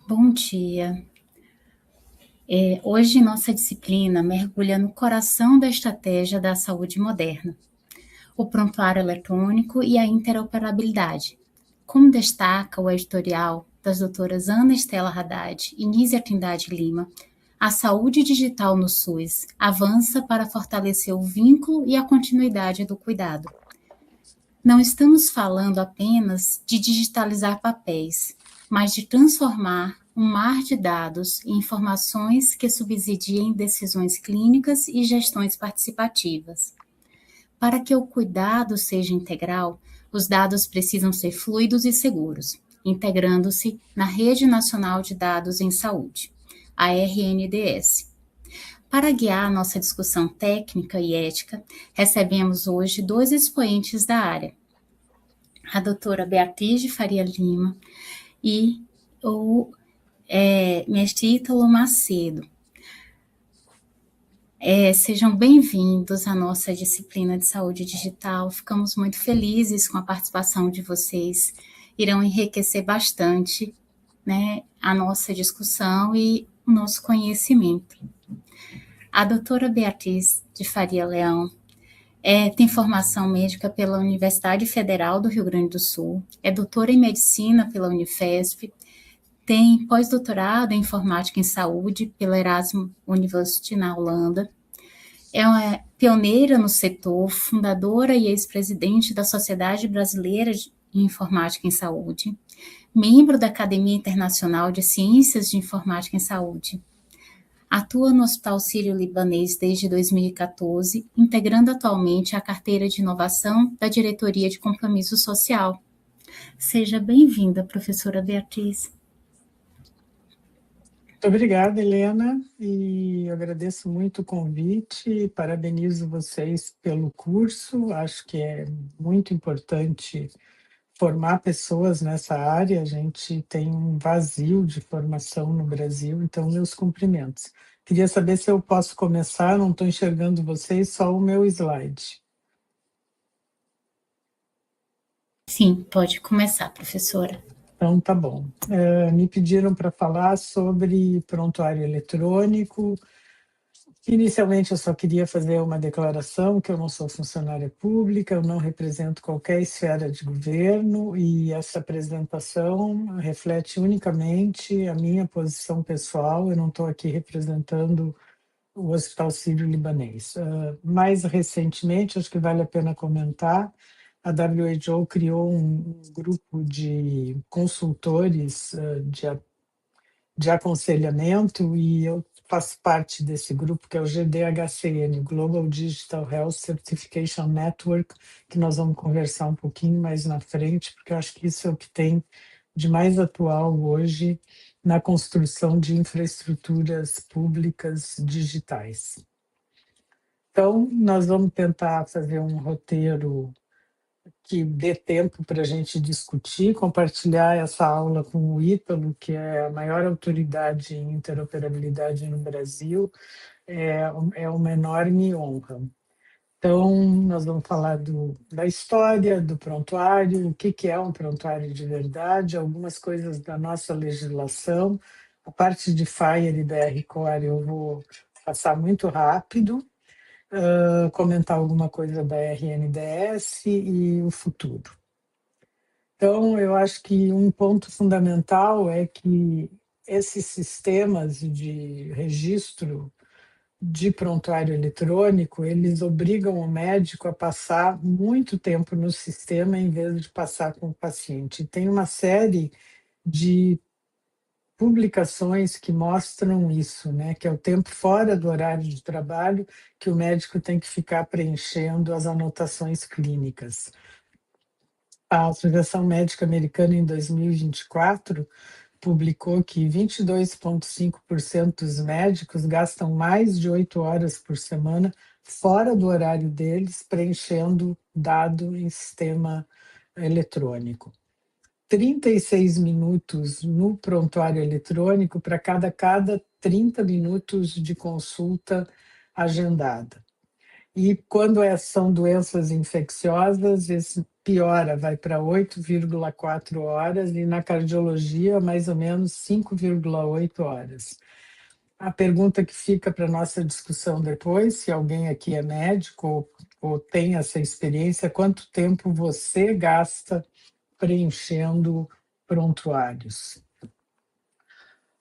Bom dia. Hoje nossa disciplina mergulha no coração da estratégia da saúde moderna, o prontuário eletrônico e a interoperabilidade. Como destaca o editorial das doutoras Ana Estela Haddad e Nízia Trindade Lima, a saúde digital no SUS avança para fortalecer o vínculo e a continuidade do cuidado. Não estamos falando apenas de digitalizar papéis, mas de transformar um mar de dados em informações que subsidiem decisões clínicas e gestões participativas. Para que o cuidado seja integral, os dados precisam ser fluidos e seguros, integrando-se na Rede Nacional de Dados em Saúde, a RNDS. Para guiar nossa discussão técnica e ética, recebemos hoje 2 expoentes da área, a doutora Beatriz de Faria Lima e o mestre Ítalo Macedo. Sejam bem-vindos à nossa disciplina de saúde digital. Ficamos muito felizes com a participação de vocês. Irão enriquecer bastante, né, a nossa discussão e o nosso conhecimento. A doutora Beatriz de Faria Leão tem formação médica pela Universidade Federal do Rio Grande do Sul, é doutora em medicina pela Unifesp, tem pós-doutorado em informática em saúde pela Erasmus University na Holanda, é uma pioneira no setor, fundadora e ex-presidente da Sociedade Brasileira de Informática em Saúde, membro da Academia Internacional de Ciências de Informática em Saúde. Atua no Hospital Sírio-Libanês desde 2014, integrando atualmente a carteira de inovação da Diretoria de Compromisso Social. Seja bem-vinda, professora Beatriz. Muito obrigada, Helena, e eu agradeço muito o convite, parabenizo vocês pelo curso, acho que é muito importante formar pessoas nessa área, a gente tem um vazio de formação no Brasil, então meus cumprimentos. Queria saber se eu posso começar, não estou enxergando vocês, só o meu slide. Sim, pode começar, professora. Então, tá bom. Me pediram para falar sobre prontuário eletrônico. Inicialmente, eu só queria fazer uma declaração que eu não sou funcionária pública, eu não represento qualquer esfera de governo e essa apresentação reflete unicamente a minha posição pessoal, eu não estou aqui representando o Hospital Sírio-Libanês. Mais recentemente, acho que vale a pena comentar, a WHO criou um grupo de consultores de aconselhamento e eu faço parte desse grupo, que é o GDHCN, Global Digital Health Certification Network, que nós vamos conversar um pouquinho mais na frente, porque eu acho que isso é o que tem de mais atual hoje na construção de infraestruturas públicas digitais. Então, nós vamos tentar fazer um roteiro que dê tempo para a gente discutir, compartilhar essa aula com o Ítalo, que é a maior autoridade em interoperabilidade no Brasil, é uma enorme honra. Então, nós vamos falar da história do prontuário, o que é um prontuário de verdade, algumas coisas da nossa legislação, a parte de FHIR e BR-Core eu vou passar muito rápido, comentar alguma coisa da RNDS e o futuro. Então, eu acho que um ponto fundamental é que esses sistemas de registro de prontuário eletrônico, eles obrigam o médico a passar muito tempo no sistema em vez de passar com o paciente. Tem uma série de publicações que mostram isso, né? Que é o tempo fora do horário de trabalho que o médico tem que ficar preenchendo as anotações clínicas. A Associação Médica Americana, em 2024, publicou que 22,5% dos médicos gastam mais de 8 horas por semana fora do horário deles preenchendo dado em sistema eletrônico. 36 minutos no prontuário eletrônico para cada 30 minutos de consulta agendada. E quando são doenças infecciosas, piora, vai para 8,4 horas, e na cardiologia, mais ou menos 5,8 horas. A pergunta que fica para nossa discussão depois, se alguém aqui é médico ou tem essa experiência, quanto tempo você gasta preenchendo prontuários?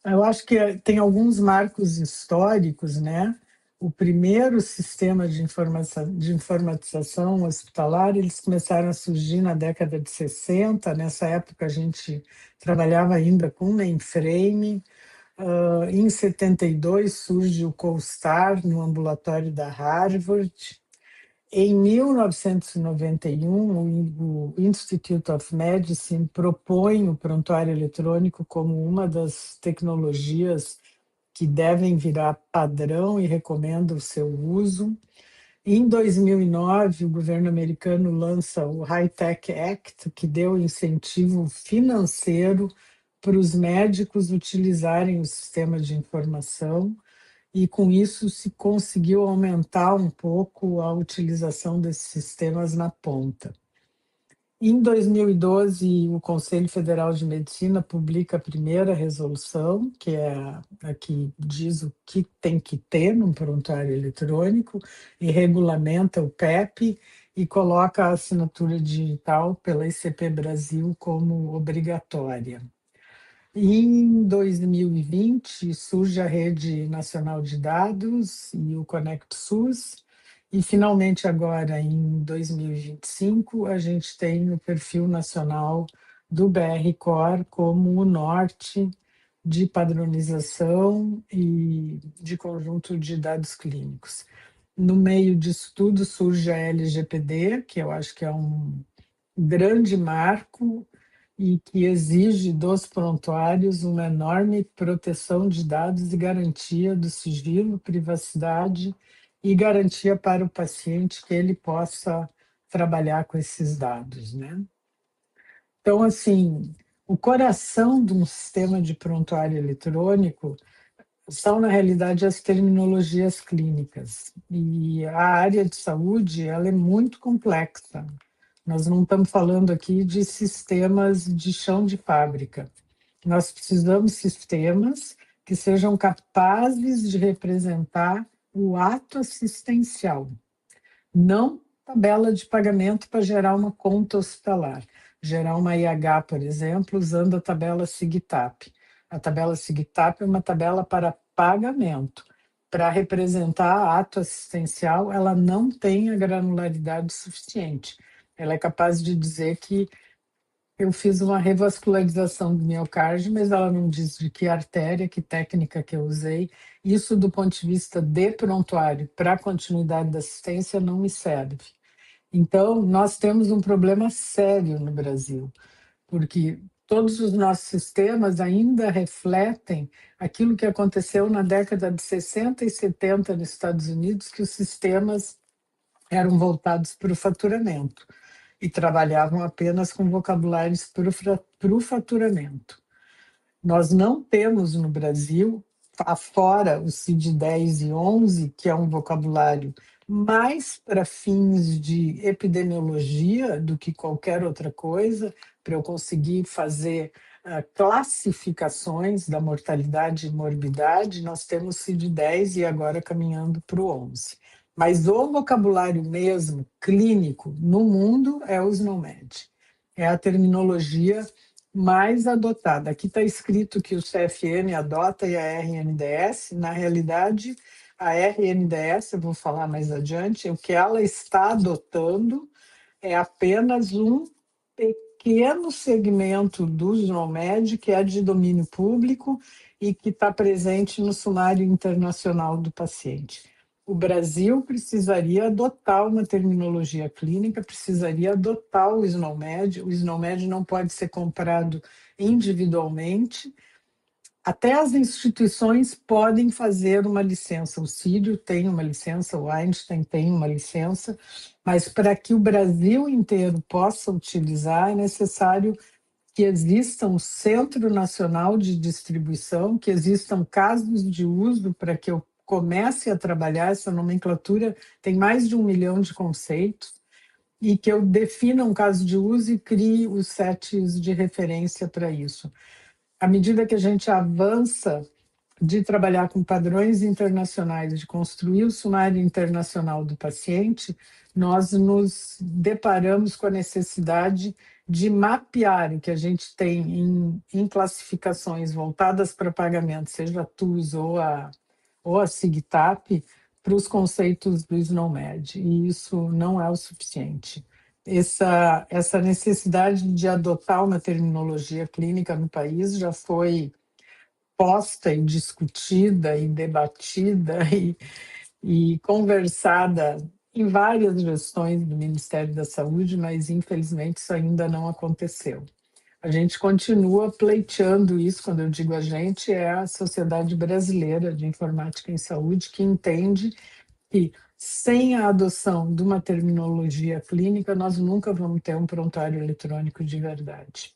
Eu acho que tem alguns marcos históricos, né? O primeiro sistema de informatização hospitalar, eles começaram a surgir na década de 60. Nessa época, a gente trabalhava ainda com mainframe. Em 72, surge o CoStar no ambulatório da Harvard. Em 1991, o Institute of Medicine propõe o prontuário eletrônico como uma das tecnologias que devem virar padrão e recomenda o seu uso. Em 2009, o governo americano lança o High-Tech Act, que deu incentivo financeiro para os médicos utilizarem o sistema de informação, e com isso se conseguiu aumentar um pouco a utilização desses sistemas na ponta. Em 2012, o Conselho Federal de Medicina publica a primeira resolução, que é a que diz o que tem que ter num prontuário eletrônico, e regulamenta o PEP e coloca a assinatura digital pela ICP Brasil como obrigatória. Em 2020, surge a Rede Nacional de Dados e o Conect SUS, e finalmente agora, em 2025, a gente tem o perfil nacional do BR-COR como o norte de padronização e de conjunto de dados clínicos. No meio disso tudo surge a LGPD, que eu acho que é um grande marco e que exige dos prontuários uma enorme proteção de dados e garantia do sigilo, privacidade e garantia para o paciente que ele possa trabalhar com esses dados, né? Então, assim, o coração de um sistema de prontuário eletrônico são, na realidade, as terminologias clínicas. E a área de saúde, ela é muito complexa. Nós não estamos falando aqui de sistemas de chão de fábrica. Nós precisamos de sistemas que sejam capazes de representar o ato assistencial, não tabela de pagamento para gerar uma conta hospitalar, gerar uma IH, por exemplo, usando a tabela SIGTAP. A tabela SIGTAP é uma tabela para pagamento. Para representar ato assistencial, ela não tem a granularidade suficiente. Ela é capaz de dizer que eu fiz uma revascularização do miocárdio, mas ela não diz de que artéria, que técnica que eu usei. Isso, do ponto de vista de prontuário, para a continuidade da assistência, não me serve. Então, nós temos um problema sério no Brasil, porque todos os nossos sistemas ainda refletem aquilo que aconteceu na década de 60 e 70 nos Estados Unidos, que os sistemas eram voltados para o faturamento e trabalhavam apenas com vocabulários para o faturamento. Nós não temos no Brasil, afora o CID-10 e 11, que é um vocabulário mais para fins de epidemiologia do que qualquer outra coisa, para eu conseguir fazer classificações da mortalidade e morbidade. Nós temos CID-10 e agora caminhando para o 11. Mas o vocabulário mesmo, clínico, no mundo, é o SNOMED. É a terminologia mais adotada. Aqui está escrito que o CFM adota e a RNDS. Na realidade, a RNDS, eu vou falar mais adiante, o que ela está adotando é apenas um pequeno segmento do SNOMED, que é de domínio público e que está presente no sumário internacional do paciente. O Brasil precisaria adotar uma terminologia clínica, precisaria adotar o SNOMED. O SNOMED não pode ser comprado individualmente. Até as instituições podem fazer uma licença. O Círio tem uma licença, o Einstein tem uma licença, mas para que o Brasil inteiro possa utilizar, é necessário que exista um centro nacional de distribuição, que existam casos de uso para que eu comece a trabalhar essa nomenclatura. Tem mais de 1 milhão de conceitos, e que eu defina um caso de uso e crie os sets de referência para isso. À medida que a gente avança de trabalhar com padrões internacionais, de construir o sumário internacional do paciente, nós nos deparamos com a necessidade de mapear o que a gente tem em classificações voltadas para pagamento, seja a TUS ou a SIGTAP, para os conceitos do SNOMED, e isso não é o suficiente. Essa necessidade de adotar uma terminologia clínica no país já foi posta e discutida e debatida e conversada em várias gestões do Ministério da Saúde, mas infelizmente isso ainda não aconteceu. A gente continua pleiteando isso, quando eu digo a gente, é a Sociedade Brasileira de Informática em Saúde, que entende que sem a adoção de uma terminologia clínica, nós nunca vamos ter um prontuário eletrônico de verdade.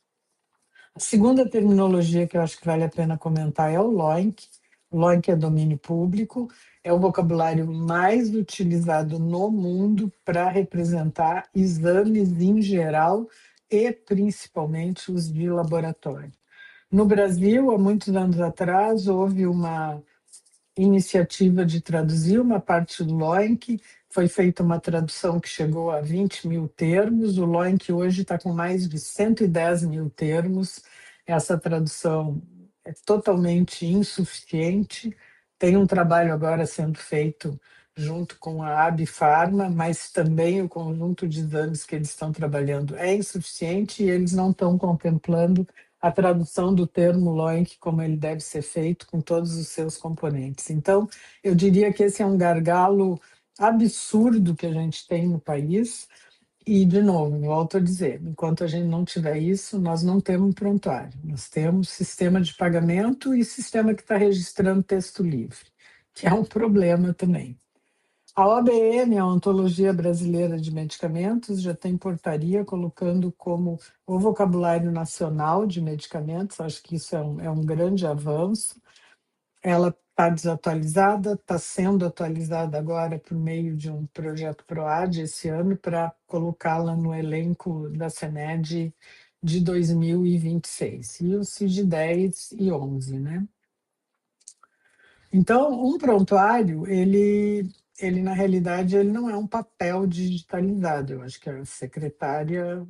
A segunda terminologia que eu acho que vale a pena comentar é o LOINC. O LOINC é domínio público, é o vocabulário mais utilizado no mundo para representar exames em geral e principalmente os de laboratório. No Brasil, há muitos anos atrás, houve uma iniciativa de traduzir uma parte do LOINC, foi feita uma tradução que chegou a 20 mil termos, o LOINC hoje está com mais de 110 mil termos, essa tradução é totalmente insuficiente, tem um trabalho agora sendo feito junto com a Abifarma, mas também o conjunto de exames que eles estão trabalhando é insuficiente e eles não estão contemplando a tradução do termo LOINC como ele deve ser feito, com todos os seus componentes. Então, eu diria que esse é um gargalo absurdo que a gente tem no país, e, de novo, volto a dizer, enquanto a gente não tiver isso, nós não temos prontuário, nós temos sistema de pagamento e sistema que está registrando texto livre, que é um problema também. A OBM, a Ontologia Brasileira de Medicamentos, já tem portaria colocando como o vocabulário nacional de medicamentos, acho que isso é um grande avanço. Ela está desatualizada, está sendo atualizada agora por meio de um projeto PROAD esse ano para colocá-la no elenco da CENED de 2026, e o CID-10 e 11, né? Então, um prontuário, ele na realidade, ele não é um papel digitalizado. Eu acho que a secretária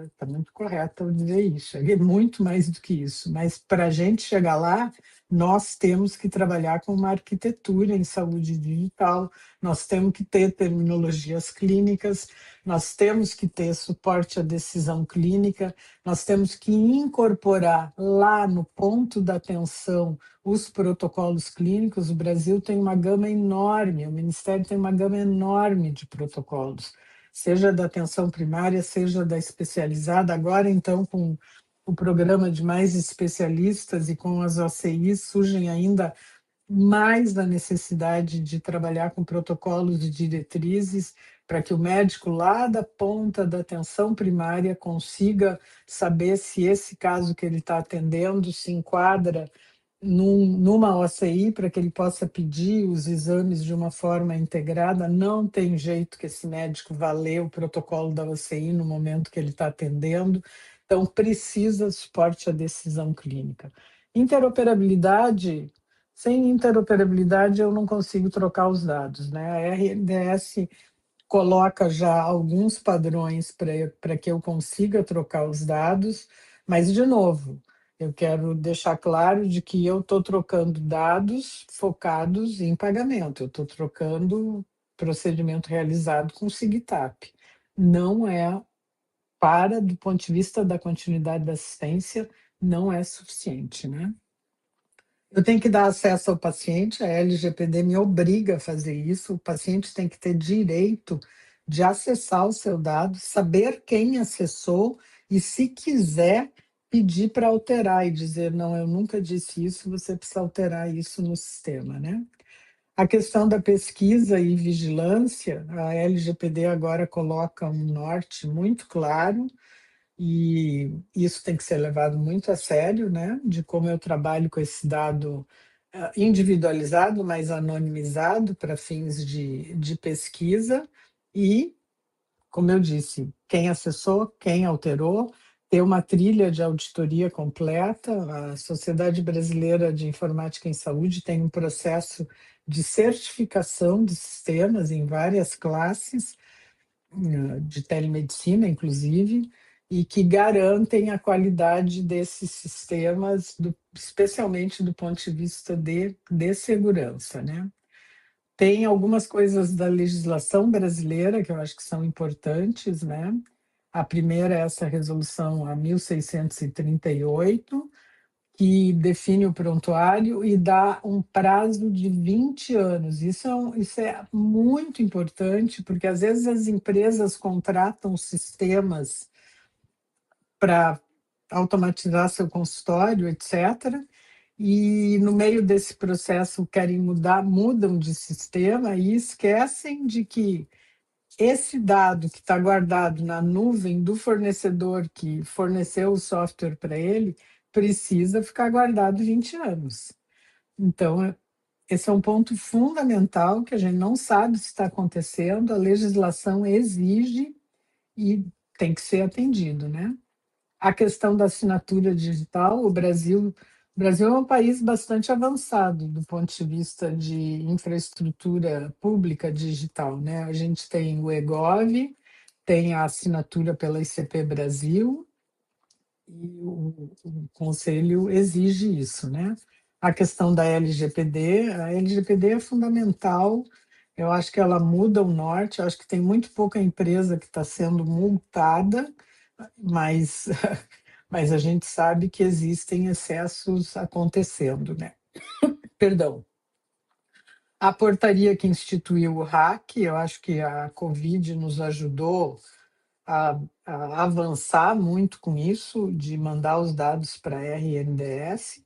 está muito correta ao dizer isso. Ele é muito mais do que isso. Mas para a gente chegar lá, nós temos que trabalhar com uma arquitetura em saúde digital, nós temos que ter terminologias clínicas, nós temos que ter suporte à decisão clínica, nós temos que incorporar lá no ponto da atenção os protocolos clínicos. O Brasil tem uma gama enorme, o Ministério tem uma gama enorme de protocolos, seja da atenção primária, seja da especializada. Agora, então, com o programa de mais especialistas e com as OCIs, surgem ainda mais a necessidade de trabalhar com protocolos e diretrizes para que o médico lá da ponta da atenção primária consiga saber se esse caso que ele está atendendo se enquadra numa OCI, para que ele possa pedir os exames de uma forma integrada. Não tem jeito que esse médico vá ler o protocolo da OCI no momento que ele está atendendo, então precisa suporte à decisão clínica. Interoperabilidade, sem interoperabilidade eu não consigo trocar os dados, né? A RNDS coloca já alguns padrões para que eu consiga trocar os dados, mas, de novo, eu quero deixar claro de que eu estou trocando dados focados em pagamento, eu estou trocando procedimento realizado com SIGTAP. Não é, do ponto de vista da continuidade da assistência, não é suficiente, né? Eu tenho que dar acesso ao paciente, a LGPD me obriga a fazer isso, o paciente tem que ter direito de acessar o seu dado, saber quem acessou e, se quiser, pedir para alterar e dizer, não, eu nunca disse isso, você precisa alterar isso no sistema, né? A questão da pesquisa e vigilância, a LGPD agora coloca um norte muito claro, e isso tem que ser levado muito a sério, né? De como eu trabalho com esse dado individualizado, mas anonimizado para fins de pesquisa, e como eu disse, quem acessou, quem alterou, ter uma trilha de auditoria completa. A Sociedade Brasileira de Informática em Saúde tem um processo de certificação de sistemas em várias classes, de telemedicina, inclusive, e que garantem a qualidade desses sistemas, especialmente do ponto de vista de segurança, né? Tem algumas coisas da legislação brasileira que eu acho que são importantes, né? A primeira é essa resolução a 1638, que define o prontuário e dá um prazo de 20 anos. Isso é muito importante, porque às vezes as empresas contratam sistemas para automatizar seu consultório, etc. E no meio desse processo querem mudam de sistema e esquecem de que esse dado que está guardado na nuvem do fornecedor que forneceu o software para ele precisa ficar guardado 20 anos. Então, esse é um ponto fundamental que a gente não sabe se está acontecendo, a legislação exige e tem que ser atendido, né? A questão da assinatura digital, o Brasil é um país bastante avançado do ponto de vista de infraestrutura pública digital, né? A gente tem o eGov, tem a assinatura pela ICP Brasil, e o Conselho exige isso, né? A questão da LGPD, a LGPD é fundamental, eu acho que ela muda o norte, eu acho que tem muito pouca empresa que está sendo multada, mas, mas a gente sabe que existem excessos acontecendo, né? Perdão. A portaria que instituiu o RAC, eu acho que a Covid nos ajudou a avançar muito com isso, de mandar os dados para a RNDS,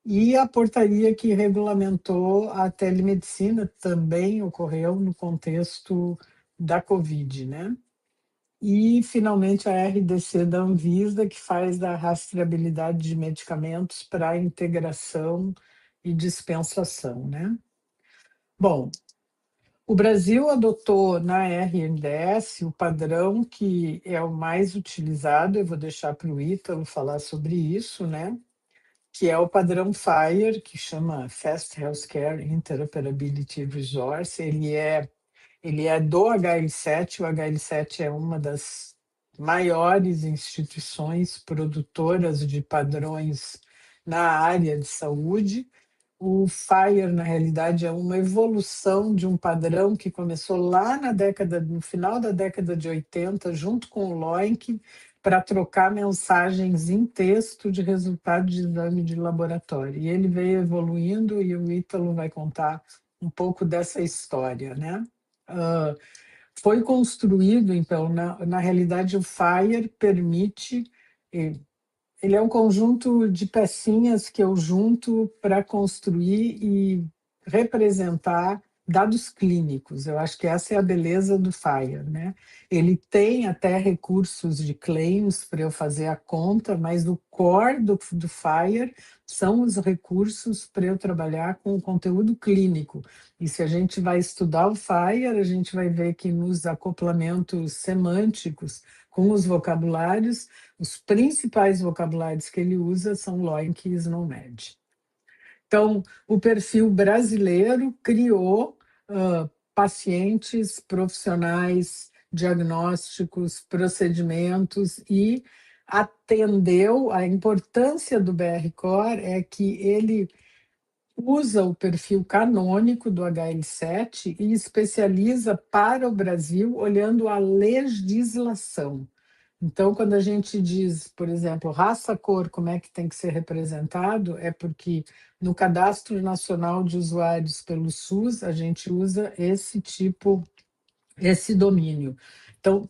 e a portaria que regulamentou a telemedicina também ocorreu no contexto da Covid, né? E, finalmente, a RDC da Anvisa, que faz da rastreabilidade de medicamentos para integração e dispensação, né? Bom, o Brasil adotou na RNDS o padrão que é o mais utilizado, eu vou deixar para o Ítalo falar sobre isso, né? Que é o padrão FHIR, que chama Fast Healthcare Interoperability Resource. Ele é do HL7, o HL7 é uma das maiores instituições produtoras de padrões na área de saúde. O FHIR, na realidade, é uma evolução de um padrão que começou lá no final da década de 80, junto com o LOINC, para trocar mensagens em texto de resultado de exame de laboratório. E ele veio evoluindo e o Ítalo vai contar um pouco dessa história, né? Foi construído, então, na realidade, o FHIR permite, ele é um conjunto de pecinhas que eu junto para construir e representar dados clínicos. Eu acho que essa é a beleza do FHIR, né? Ele tem até recursos de claims para eu fazer a conta, mas o core do FHIR são os recursos para eu trabalhar com o conteúdo clínico. E se a gente vai estudar o FHIR, a gente vai ver que nos acoplamentos semânticos com os vocabulários, os principais vocabulários que ele usa são LOINC e SNOMED. Então, o perfil brasileiro criou pacientes, profissionais, diagnósticos, procedimentos e atendeu. A importância do BR-COR é que ele usa o perfil canônico do HL7 e especializa para o Brasil olhando a legislação. Então, quando a gente diz, por exemplo, raça, cor, como é que tem que ser representado, é porque no Cadastro Nacional de Usuários pelo SUS, a gente usa esse domínio. Então,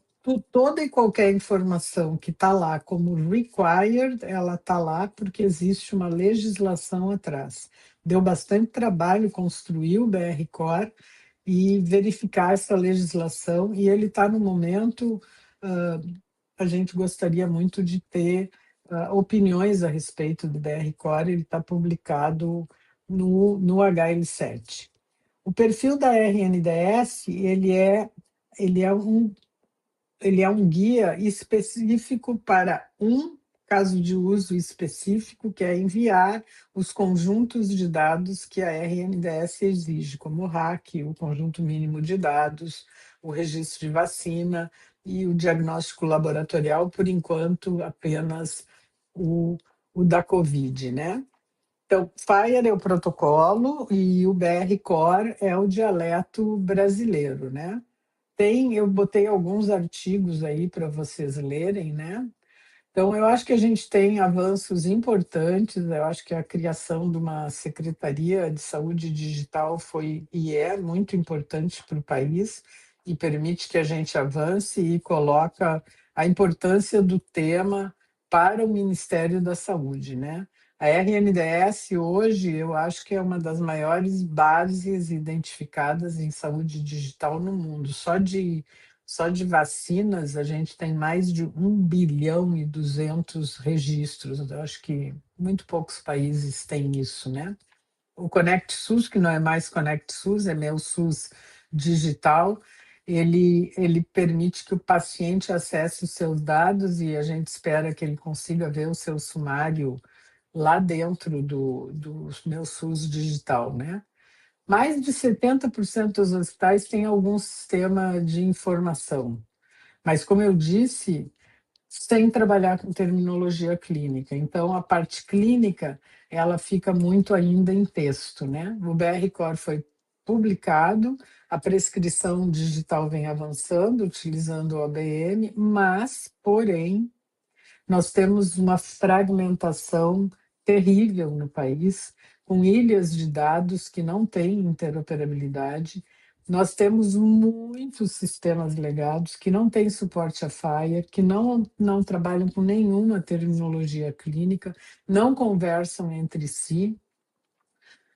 toda e qualquer informação que está lá como required, ela está lá porque existe uma legislação atrás. Deu bastante trabalho construir o BR-COR e verificar essa legislação, e ele está no momento... a gente gostaria muito de ter opiniões a respeito do BR-COR, ele está publicado no HL7. O perfil da RNDS, ele é ele é um guia específico para um caso de uso específico, que é enviar os conjuntos de dados que a RNDS exige, como o RAC, o conjunto mínimo de dados, o registro de vacina e o diagnóstico laboratorial, por enquanto, apenas o da Covid, né? Então, FHIR é o protocolo e o BR-COR é o dialeto brasileiro, né? Eu botei alguns artigos aí para vocês lerem, né? Então, eu acho que a gente tem avanços importantes. Eu acho que a criação de uma Secretaria de Saúde Digital foi e é muito importante para o país e permite que a gente avance e coloca a importância do tema para o Ministério da Saúde, né? A RNDS hoje, eu acho que é uma das maiores bases identificadas em saúde digital no mundo. Só de vacinas, a gente tem mais de 1,2 bilhão registros. Eu acho que muito poucos países têm isso, né? O Conect SUS, que não é mais Conect SUS, é meu SUS digital, ele permite que o paciente acesse os seus dados e a gente espera que ele consiga ver o seu sumário lá dentro do meu SUS digital, né? Mais de 70% dos hospitais têm algum sistema de informação, mas, como eu disse, sem trabalhar com terminologia clínica. Então, a parte clínica, ela fica muito ainda em texto, né? O BR-COR foi publicado, a prescrição digital vem avançando, utilizando o OBM, mas, porém, nós temos uma fragmentação terrível no país, com ilhas de dados que não têm interoperabilidade. Nós temos muitos sistemas legados que não têm suporte a FHIR, que não trabalham com nenhuma terminologia clínica, não conversam entre si,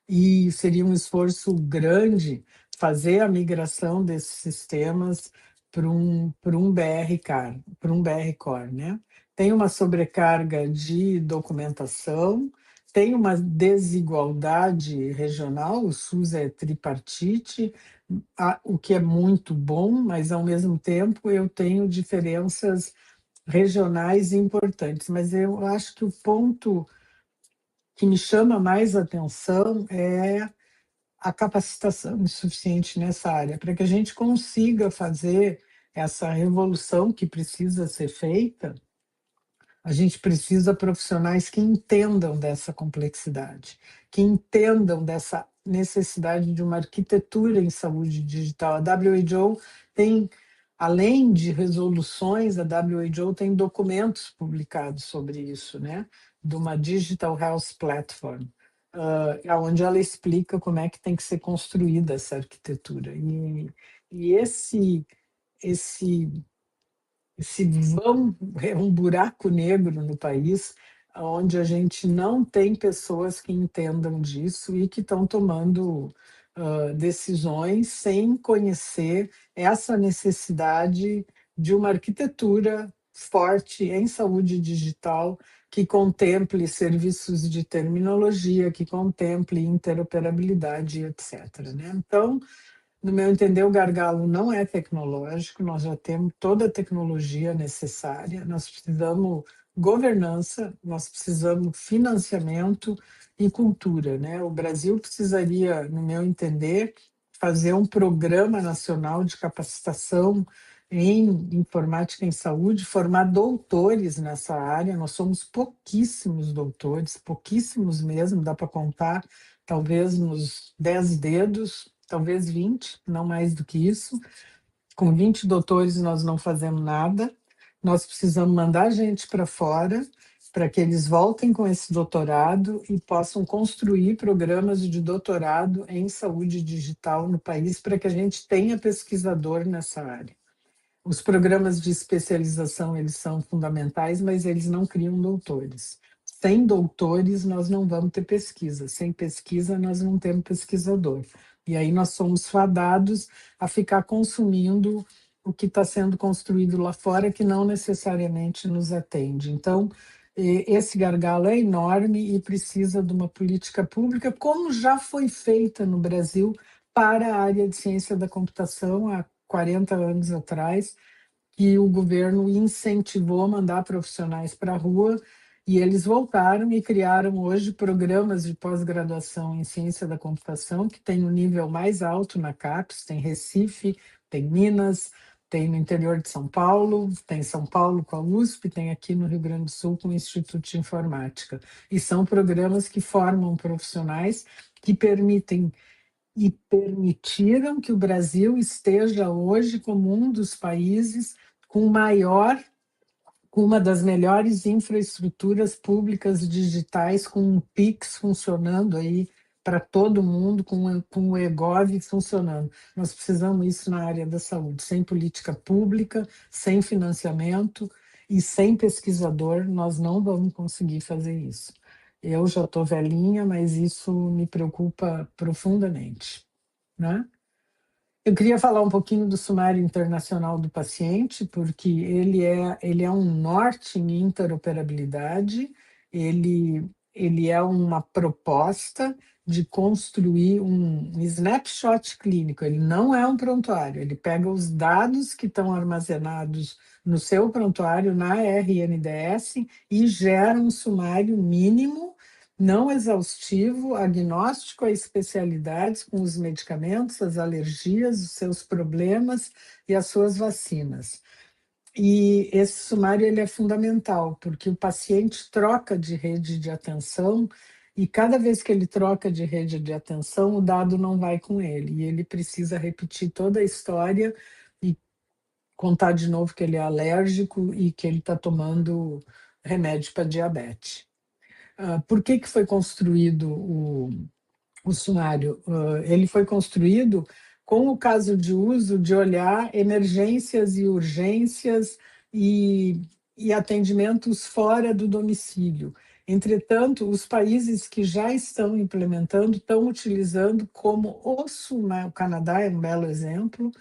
e seria um esforço grande fazer a migração desses sistemas para um BR-CAR, para um BR-COR, né? Tem uma sobrecarga de documentação, tem uma desigualdade regional, o SUS é tripartite, o que é muito bom, mas ao mesmo tempo eu tenho diferenças regionais importantes. Mas eu acho que o ponto que me chama mais atenção é a capacitação insuficiente nessa área, para que a gente consiga fazer essa revolução que precisa ser feita. A gente precisa de profissionais que entendam dessa complexidade, que entendam dessa necessidade de uma arquitetura em saúde digital. A WHO tem, além de resoluções, a WHO tem documentos publicados sobre isso, né? De uma Digital Health Platform, onde ela explica como é que tem que ser construída essa arquitetura. E esse vão é um buraco negro no país, onde a gente não tem pessoas que entendam disso e que estão tomando decisões sem conhecer essa necessidade de uma arquitetura forte em saúde digital que contemple serviços de terminologia, que contemple interoperabilidade, etc., né? Então, no meu entender, o gargalo não é tecnológico, nós já temos toda a tecnologia necessária, nós precisamos governança, nós precisamos financiamento e cultura, né? O Brasil precisaria, no meu entender, fazer um programa nacional de capacitação em informática em saúde, formar doutores nessa área. Nós somos pouquíssimos doutores, pouquíssimos mesmo, dá para contar talvez nos 10 dedos, talvez 20, não mais do que isso. Com 20 doutores nós não fazemos nada. Nós precisamos mandar gente para fora para que eles voltem com esse doutorado e possam construir programas de doutorado em saúde digital no país para que a gente tenha pesquisador nessa área. Os programas de especialização, eles são fundamentais, mas eles não criam doutores. Sem doutores, nós não vamos ter pesquisa. Sem pesquisa, nós não temos pesquisador. E aí nós somos fadados a ficar consumindo o que está sendo construído lá fora, que não necessariamente nos atende. Então, esse gargalo é enorme e precisa de uma política pública, como já foi feita no Brasil para a área de ciência da computação há 40 anos atrás, que o governo incentivou a mandar profissionais para a rua, e eles voltaram e criaram hoje programas de pós-graduação em ciência da computação, que tem o nível mais alto na CAPES, tem Recife, tem Minas, tem no interior de São Paulo, tem São Paulo com a USP, tem aqui no Rio Grande do Sul com o Instituto de Informática. E são programas que formam profissionais que permitem e permitiram que o Brasil esteja hoje como um dos países com maior, com uma das melhores infraestruturas públicas digitais, com o Pix funcionando aí para todo mundo, com o eGov funcionando. Nós precisamos isso na área da saúde. Sem política pública, sem financiamento e sem pesquisador, nós não vamos conseguir fazer isso. Eu já estou velhinha, mas isso me preocupa profundamente, né? Eu queria falar um pouquinho do sumário internacional do paciente, porque ele é um norte em interoperabilidade, ele é uma proposta de construir um snapshot clínico, ele não é um prontuário, ele pega os dados que estão armazenados no seu prontuário, na RNDS, e gera um sumário mínimo não exaustivo, agnóstico a especialidades com os medicamentos, as alergias, os seus problemas e as suas vacinas. E esse sumário ele é fundamental, porque o paciente troca de rede de atenção e cada vez que ele troca de rede de atenção, o dado não vai com ele. E ele precisa repetir toda a história e contar de novo que ele é alérgico e que ele está tomando remédio para diabetes. Por que foi construído o sumário? Ele foi construído com o caso de uso de olhar emergências e urgências e atendimentos fora do domicílio. Entretanto, os países que já estão implementando estão utilizando como o sumário, o Canadá é um belo exemplo,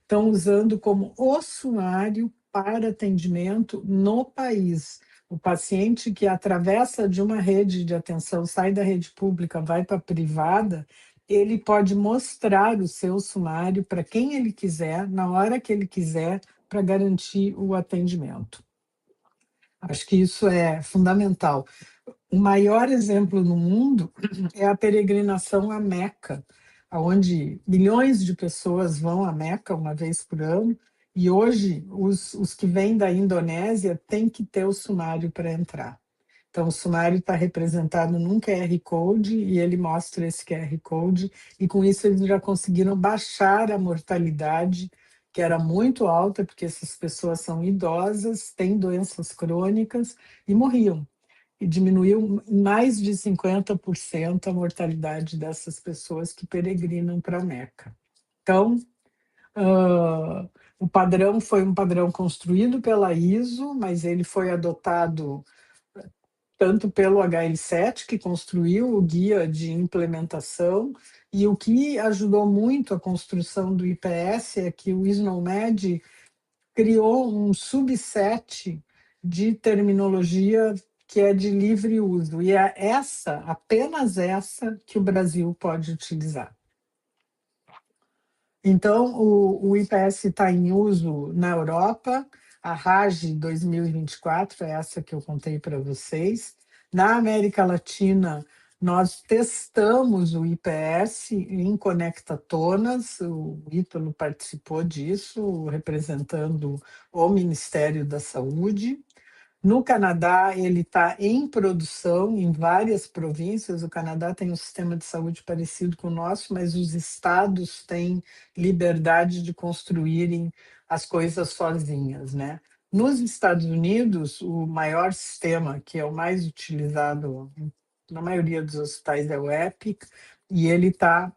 estão usando como o sumário para atendimento no país. O paciente que atravessa de uma rede de atenção, sai da rede pública, vai para a privada, ele pode mostrar o seu sumário para quem ele quiser, na hora que ele quiser, para garantir o atendimento. Acho que isso é fundamental. O maior exemplo no mundo é a peregrinação à Meca, onde milhões de pessoas vão à Meca uma vez por ano, e hoje os que vêm da Indonésia têm que ter o sumário para entrar. Então, o sumário está representado num QR Code e ele mostra esse QR Code, e com isso eles já conseguiram baixar a mortalidade, que era muito alta, porque essas pessoas são idosas, têm doenças crônicas e morriam. E diminuiu mais de 50% a mortalidade dessas pessoas que peregrinam para a Meca. Então, o padrão foi um padrão construído pela ISO, mas ele foi adotado tanto pelo HL7, que construiu o guia de implementação, e o que ajudou muito a construção do IPS é que o SNOMED criou um subset de terminologia que é de livre uso, e é essa, apenas essa, que o Brasil pode utilizar. Então, o IPS está em uso na Europa, a RAGE 2024 é essa que eu contei para vocês. Na América Latina, nós testamos o IPS em Conectatonas, o Ítalo participou disso, representando o Ministério da Saúde. No Canadá, ele está em produção em várias províncias. O Canadá tem um sistema de saúde parecido com o nosso, mas os estados têm liberdade de construírem as coisas sozinhas, né? Nos Estados Unidos, o maior sistema, que é o mais utilizado na maioria dos hospitais, é o Epic, e ele está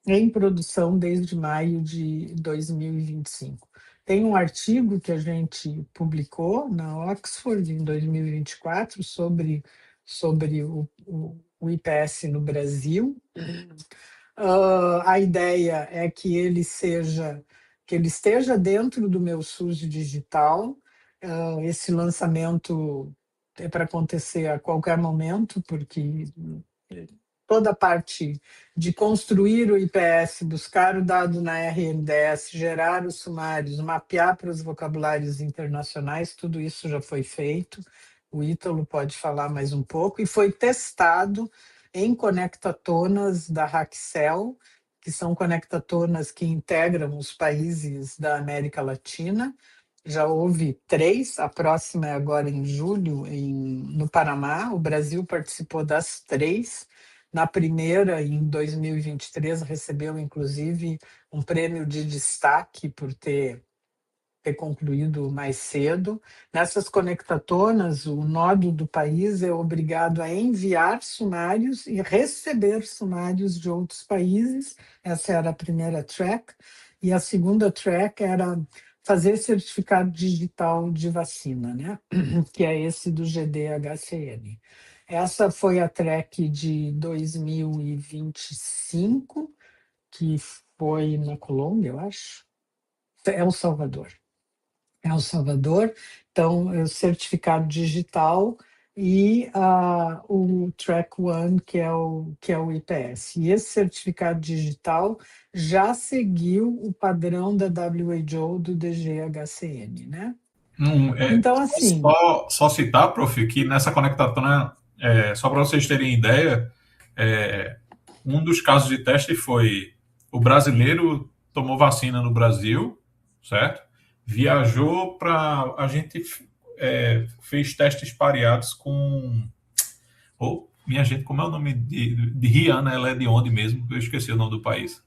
em produção desde maio de 2025. Tem um artigo que a gente publicou na Oxford em 2024 sobre o IPS no Brasil. A ideia é que ele esteja dentro do meu SUS digital. Esse lançamento é para acontecer a qualquer momento, porque toda a parte de construir o IPS, buscar o dado na RNDS, gerar os sumários, mapear para os vocabulários internacionais, tudo isso já foi feito. O Ítalo pode falar mais um pouco, e foi testado em conectatonas da Haxel, que são conectatonas que integram os países da América Latina. Já houve 3, a próxima é agora em julho, no Panamá. O Brasil participou das 3. Na primeira, em 2023, recebeu, inclusive, um prêmio de destaque por ter concluído mais cedo. Nessas conectatonas, o nodo do país é obrigado a enviar sumários e receber sumários de outros países. Essa era a primeira track. E a segunda track era fazer certificado digital de vacina, né? Que é esse do GDHCN. Essa foi a track de 2025, que foi na Colômbia, eu acho. É El Salvador. El Salvador. Então, o certificado digital e o Track One, que é o IPS. E esse certificado digital já seguiu o padrão da WHO do DGHCN, né? Então, assim... Só citar, prof, que nessa conectatona, só para vocês terem ideia, um dos casos de teste foi o brasileiro tomou vacina no Brasil, certo? Viajou para... A gente fez testes pareados com... minha gente, como é o nome de Rihanna? Ela é de onde mesmo? Eu esqueci o nome do país.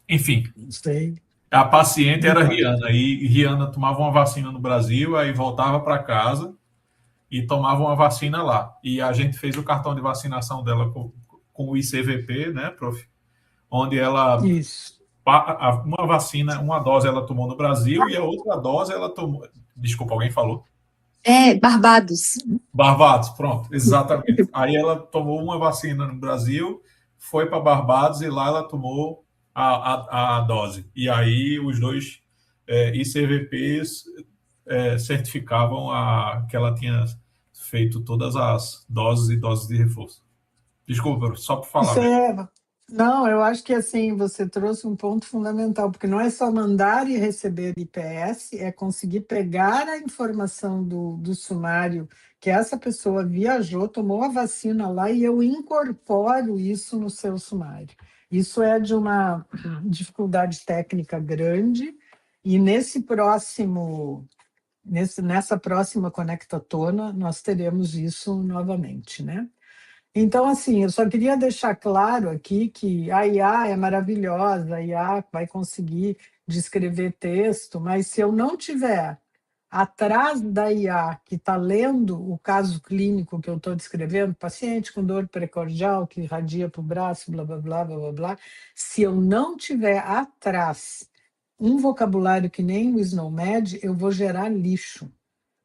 Enfim. Não sei. A paciente era Rihanna, e Rihanna tomava uma vacina no Brasil, aí voltava para casa e tomava uma vacina lá. E a gente fez o cartão de vacinação dela com o ICVP, né, prof? Onde ela... Isso. Uma vacina, uma dose ela tomou no Brasil e a outra dose ela tomou... Desculpa, alguém falou? Barbados. Barbados, pronto, exatamente. Aí ela tomou uma vacina no Brasil, foi para Barbados e lá ela tomou a dose. E aí os dois ICVPs certificavam que ela tinha feito todas as doses e doses de reforço. Desculpa, só para falar. Não, eu acho que assim você trouxe um ponto fundamental, porque não é só mandar e receber IPS, é conseguir pegar a informação do sumário que essa pessoa viajou, tomou a vacina lá, e eu incorporo isso no seu sumário. Isso é de uma dificuldade técnica grande, e nessa próxima conectatona nós teremos isso novamente, né? Então, assim, eu só queria deixar claro aqui que a IA é maravilhosa, a IA vai conseguir descrever texto, mas se eu não tiver atrás da IA que está lendo o caso clínico que eu estou descrevendo, paciente com dor precordial que irradia para o braço, blá, blá, blá, blá, blá, blá, se eu não tiver atrás um vocabulário que nem o SNOMED, eu vou gerar lixo,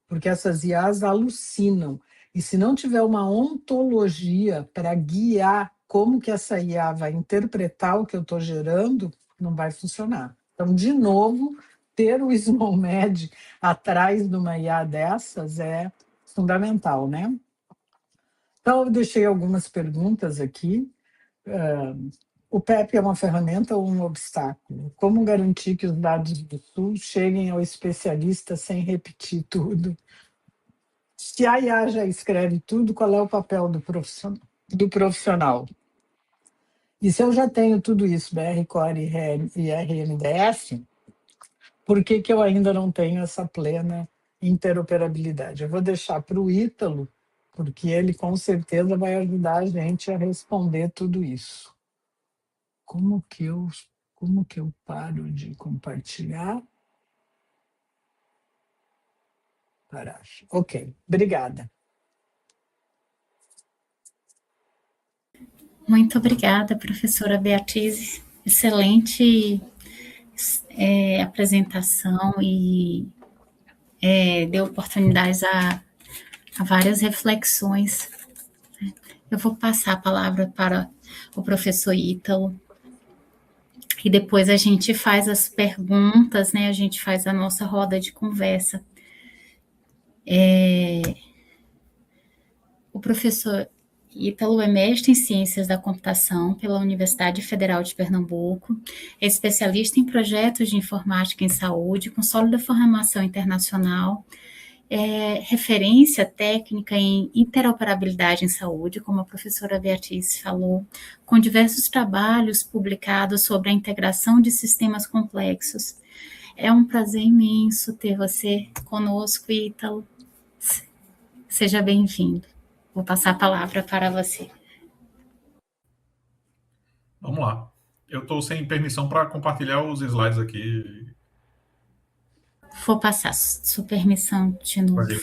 porque essas IAs alucinam. E se não tiver uma ontologia para guiar como que essa IA vai interpretar o que eu estou gerando, não vai funcionar. Então, de novo, ter o SNOMED atrás de uma IA dessas é fundamental, né? Então, eu deixei algumas perguntas aqui. O PEP é uma ferramenta ou um obstáculo? Como garantir que os dados do SUS cheguem ao especialista sem repetir tudo? Se a IA já escreve tudo, qual é o papel do profissional? E se eu já tenho tudo isso, BR Core e RNDS, por que eu ainda não tenho essa plena interoperabilidade? Eu vou deixar para o Ítalo, porque ele com certeza vai ajudar a gente a responder tudo isso. Como que eu paro de compartilhar? Parar. Ok, obrigada. Muito obrigada, professora Beatriz. Excelente apresentação e deu oportunidades a várias reflexões. Eu vou passar a palavra para o professor Ítalo e depois a gente faz as perguntas, né? A gente faz a nossa roda de conversa. O professor Ítalo é mestre em Ciências da Computação pela Universidade Federal de Pernambuco, é especialista em projetos de informática em saúde, com sólida formação internacional, é referência técnica em interoperabilidade em saúde, como a professora Beatriz falou, com diversos trabalhos publicados sobre a integração de sistemas complexos. É um prazer imenso ter você conosco, Ítalo. Seja bem-vindo. Vou passar a palavra para você. Vamos lá. Eu estou sem permissão para compartilhar os slides aqui. Vou passar sua permissão de novo. Valeu.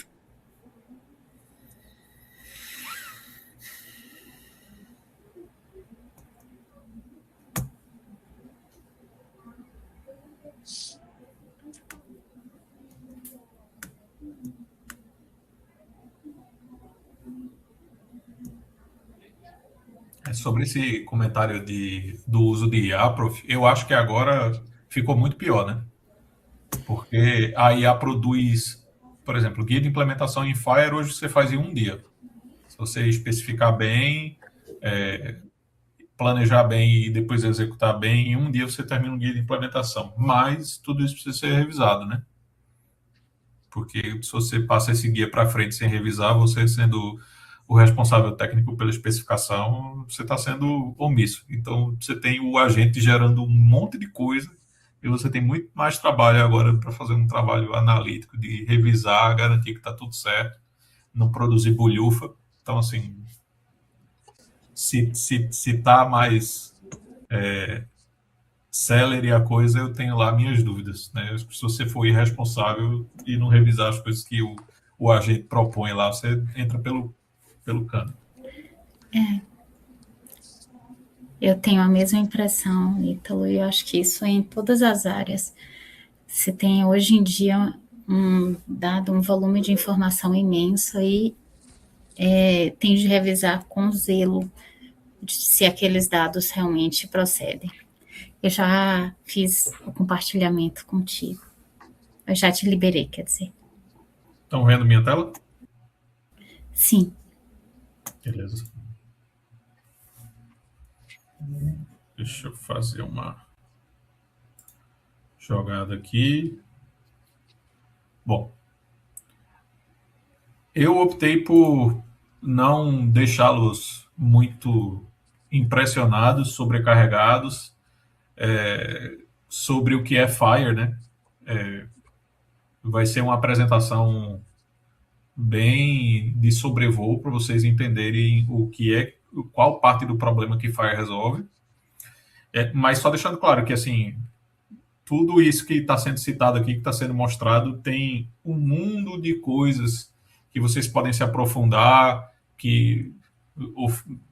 Sobre esse comentário do uso de IA, prof, eu acho que agora ficou muito pior, né? Porque a IA produz, por exemplo, guia de implementação em Fire, hoje você faz em um dia. Se você especificar bem, planejar bem e depois executar bem, em um dia você termina um guia de implementação. Mas tudo isso precisa ser revisado, né? Porque se você passa esse guia para frente sem revisar, você sendo o responsável técnico pela especificação, você está sendo omisso. Então, você tem o agente gerando um monte de coisa e você tem muito mais trabalho agora para fazer um trabalho analítico, de revisar, garantir que está tudo certo, não produzir bolhufa. Então, assim, se está mais celery a coisa, eu tenho lá minhas dúvidas, né? Se você for irresponsável e não revisar as coisas que o agente propõe lá, você entra pelo cano. Eu tenho a mesma impressão, Ítalo, e eu acho que isso é em todas as áreas. Você tem hoje em dia dado um volume de informação imenso e tem de revisar com zelo se aqueles dados realmente procedem. Eu já fiz o compartilhamento contigo. Eu já te liberei, quer dizer. Estão vendo minha tela? Sim. Beleza. Deixa eu fazer uma jogada aqui. Bom, eu optei por não deixá-los muito impressionados, sobrecarregados, sobre o que é Fire, né? Vai ser uma apresentação bem de sobrevoo para vocês entenderem o que é, qual parte do problema que Fire resolve. Mas só deixando claro que, assim, tudo isso que está sendo citado aqui, que está sendo mostrado, tem um mundo de coisas que vocês podem se aprofundar, que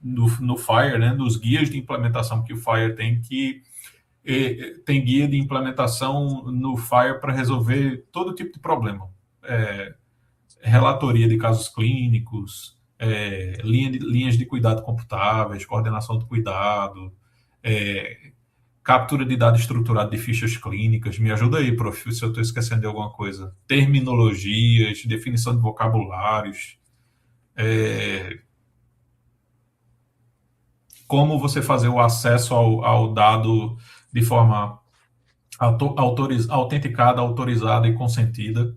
no Fire, né, nos guias de implementação que o Fire tem, que tem guia de implementação no Fire para resolver todo tipo de problema. Relatoria de casos clínicos, linhas de cuidado computáveis, coordenação do cuidado, captura de dados estruturado de fichas clínicas. Me ajuda aí, prof, se eu estou esquecendo de alguma coisa. Terminologias, definição de vocabulários, como você fazer o acesso ao dado de forma autenticada, autorizada e consentida.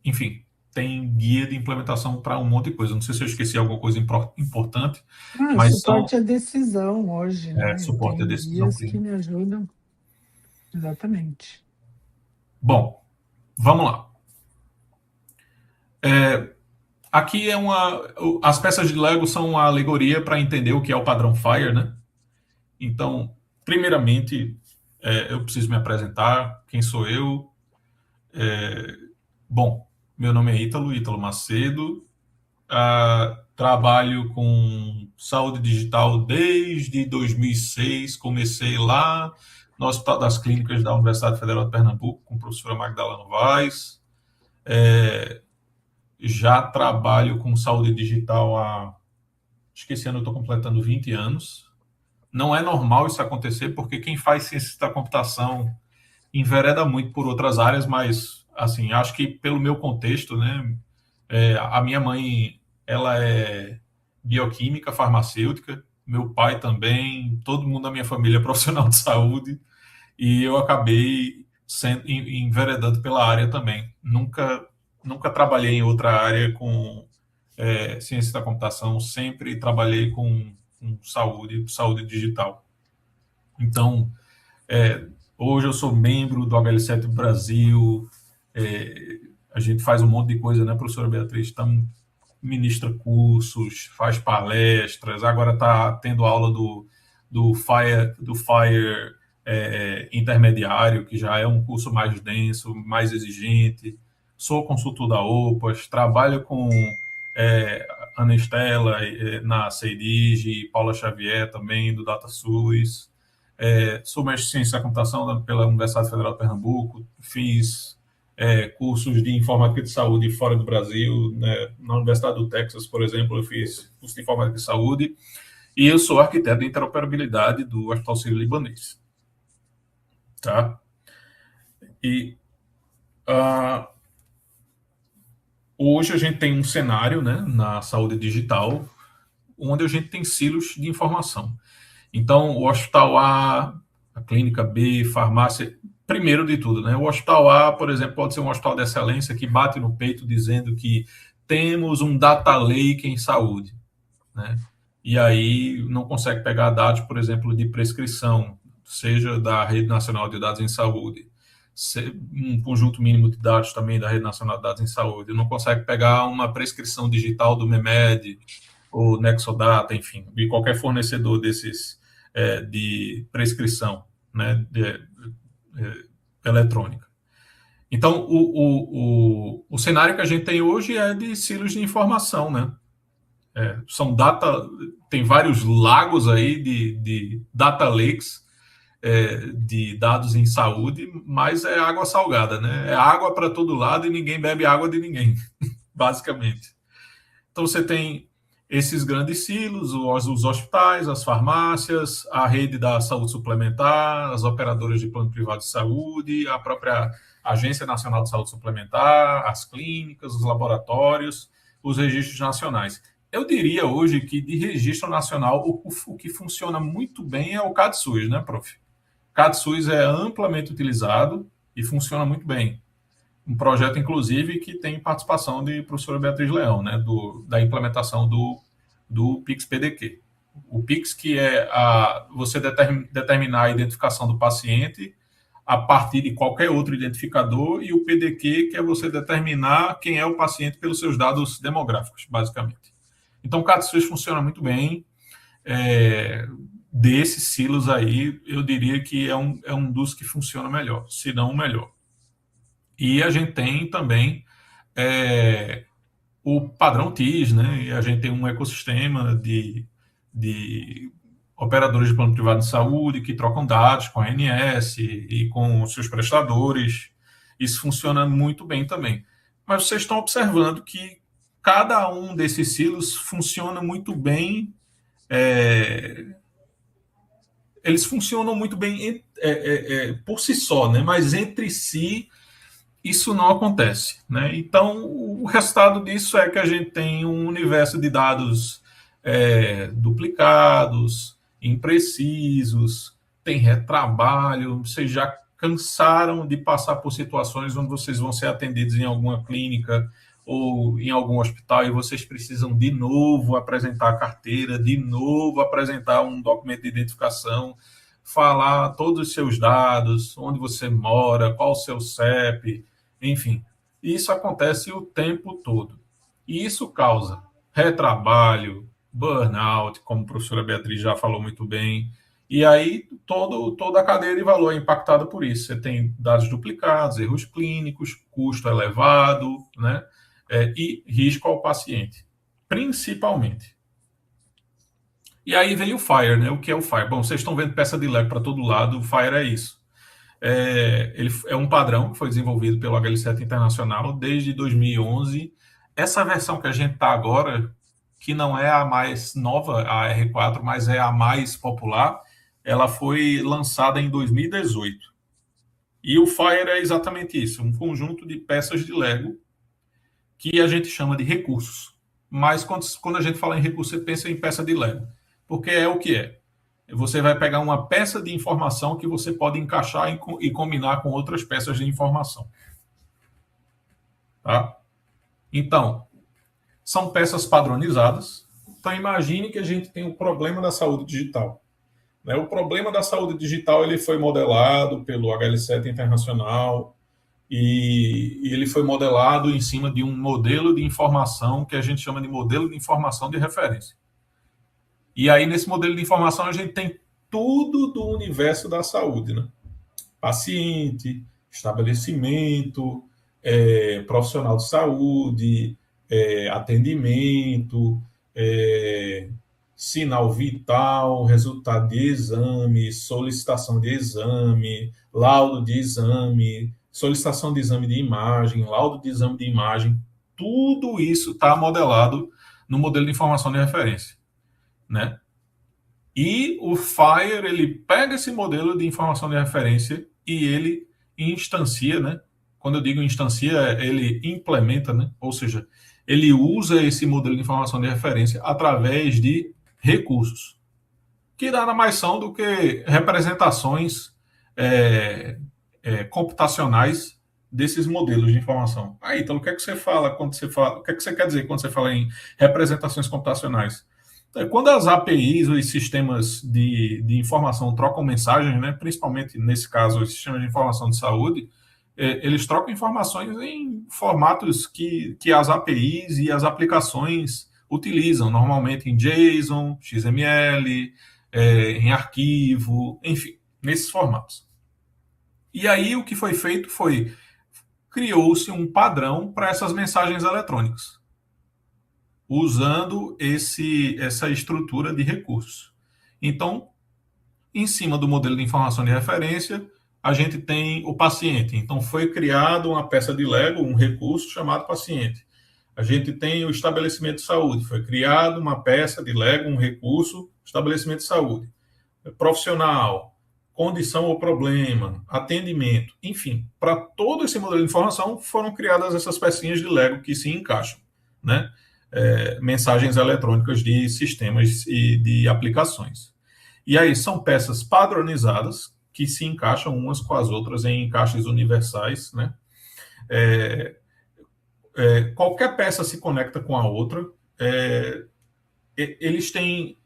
Enfim, tem guia de implementação para um monte de coisa. Não sei se eu esqueci alguma coisa importante. Mas suporte à decisão hoje, né? Suporte à decisão. Guias que me ajudam. Exatamente. Bom, vamos lá. Aqui as peças de Lego são uma alegoria para entender o que é o padrão Fire, né? Então, primeiramente, eu preciso me apresentar. Quem sou eu? Bom, meu nome é Ítalo Macedo. Trabalho com saúde digital desde 2006. Comecei lá no Hospital das Clínicas da Universidade Federal de Pernambuco, com a professora Magdala Novaes. Já trabalho com saúde digital acho que esse ano eu estou completando 20 anos. Não é normal isso acontecer, porque quem faz ciência da computação envereda muito por outras áreas, mas, assim, acho que pelo meu contexto, né, a minha mãe, ela é bioquímica, farmacêutica, meu pai também, todo mundo da minha família é profissional de saúde, e eu acabei enveredando pela área também. Nunca trabalhei em outra área com ciência da computação, sempre trabalhei com saúde digital. Então, hoje eu sou membro do HL7 Brasil, a gente faz um monte de coisa, né, professora Beatriz? Ministra cursos, faz palestras, agora está tendo aula do FIRE intermediário, que já é um curso mais denso, mais exigente. Sou consultor da OPAS, trabalho com Ana Estela na CEDIG, Paula Xavier também, do DataSUS. Sou mestre em ciência da computação pela Universidade Federal de Pernambuco, fiz cursos de informática de saúde fora do Brasil, né? Na Universidade do Texas, por exemplo, eu fiz curso de informática de saúde, e eu sou arquiteto de interoperabilidade do Hospital Sírio-Libanês. Tá? E hoje a gente tem um cenário, né, na saúde digital, onde a gente tem silos de informação. Então, o Hospital A, a Clínica B, farmácia, primeiro de tudo, né? O Hospital A, por exemplo, pode ser um hospital de excelência que bate no peito dizendo que temos um data lake em saúde, né? E aí não consegue pegar dados, por exemplo, de prescrição, seja da Rede Nacional de Dados em Saúde, um conjunto mínimo de dados também da Rede Nacional de Dados em Saúde, não consegue pegar uma prescrição digital do MEMED ou Nexodata, enfim, de qualquer fornecedor desses de prescrição, né, eletrônica. Então, o cenário que a gente tem hoje é de silos de informação, né? Tem vários lagos aí de data lakes, de dados em saúde, mas é água salgada, né? É água para todo lado e ninguém bebe água de ninguém, basicamente. Então, você tem esses grandes silos, os hospitais, as farmácias, a rede da saúde suplementar, as operadoras de plano privado de saúde, a própria Agência Nacional de Saúde Suplementar, as clínicas, os laboratórios, os registros nacionais. Eu diria hoje que de registro nacional, o que funciona muito bem é o CADSUS, né, prof? CADSUS é amplamente utilizado e funciona muito bem. Um projeto, inclusive, que tem participação de professora Beatriz Leão, né, da implementação do PIX-PDQ. O PIX, que é você determinar a identificação do paciente a partir de qualquer outro identificador, e o PDQ, que é você determinar quem é o paciente pelos seus dados demográficos, basicamente. Então, o CADSUS funciona muito bem. Desses silos aí, eu diria que é um dos que funciona melhor, se não o melhor. E a gente tem também o padrão TIS, né? E a gente tem um ecossistema de operadores de plano privado de saúde que trocam dados com a ANS e com os seus prestadores. Isso funciona muito bem também. Mas vocês estão observando que cada um desses silos funciona muito bem. Eles funcionam muito bem por si só, né? Mas entre si isso não acontece, né? Então, o resultado disso é que a gente tem um universo de dados duplicados, imprecisos, tem retrabalho. Vocês já cansaram de passar por situações onde vocês vão ser atendidos em alguma clínica ou em algum hospital e vocês precisam de novo apresentar a carteira, de novo apresentar um documento de identificação, falar todos os seus dados, onde você mora, qual o seu CEP, enfim. Isso acontece o tempo todo. E isso causa retrabalho, burnout, como a professora Beatriz já falou muito bem, e aí toda a cadeia de valor é impactada por isso. Você tem dados duplicados, erros clínicos, custo elevado, né? E risco ao paciente, principalmente. E aí vem o FIRE, né? O que é o FIRE? Bom, vocês estão vendo peça de Lego para todo lado, o FIRE é isso. Ele é um padrão que foi desenvolvido pelo HL7 Internacional desde 2011. Essa versão que a gente está agora, que não é a mais nova, a R4, mas é a mais popular, ela foi lançada em 2018. E o FIRE é exatamente isso, um conjunto de peças de Lego que a gente chama de recursos. mas quando a gente fala em recurso, você pensa em peça de Lego, porque é o que é. Você vai pegar uma peça de informação que você pode encaixar e combinar com outras peças de informação. Tá? Então, são peças padronizadas. Então, imagine que a gente tem o problema da saúde digital. Né? O problema da saúde digital ele foi modelado pelo HL7 Internacional e ele foi modelado em cima de um modelo de informação que a gente chama de modelo de informação de referência. E aí, nesse modelo de informação, a gente tem tudo do universo da saúde, né? Paciente, estabelecimento, profissional de saúde, atendimento, sinal vital, resultado de exame, solicitação de exame, laudo de exame, solicitação de exame de imagem, laudo de exame de imagem. Tudo isso está modelado no modelo de informação de referência. Né? E o FHIR, ele pega esse modelo de informação de referência e ele instancia, né? Quando eu digo instancia, ele implementa, né? Ou seja, ele usa esse modelo de informação de referência através de recursos, que nada mais são do que representações computacionais desses modelos de informação. Aí, então, o que é que você fala quando você fala? O que é que você quer dizer quando você fala em representações computacionais? Quando as APIs, os sistemas de informação trocam mensagens, né, principalmente nesse caso os sistemas de informação de saúde, eles trocam informações em formatos que as APIs e as aplicações utilizam, normalmente em JSON, XML, em arquivo, enfim, nesses formatos. E aí o que foi feito foi, criou-se um padrão para essas mensagens eletrônicas, usando essa estrutura de recursos. Então, em cima do modelo de informação de referência, a gente tem o paciente. Então, foi criado uma peça de Lego, um recurso chamado paciente. A gente tem o estabelecimento de saúde. Foi criado uma peça de Lego, um recurso, estabelecimento de saúde. Profissional, condição ou problema, atendimento, enfim. Para todo esse modelo de informação, foram criadas essas pecinhas de Lego que se encaixam, né? Mensagens eletrônicas de sistemas e de aplicações. E aí são peças padronizadas que se encaixam umas com as outras em encaixes universais, né? Qualquer peça se conecta com a outra. Eles têm...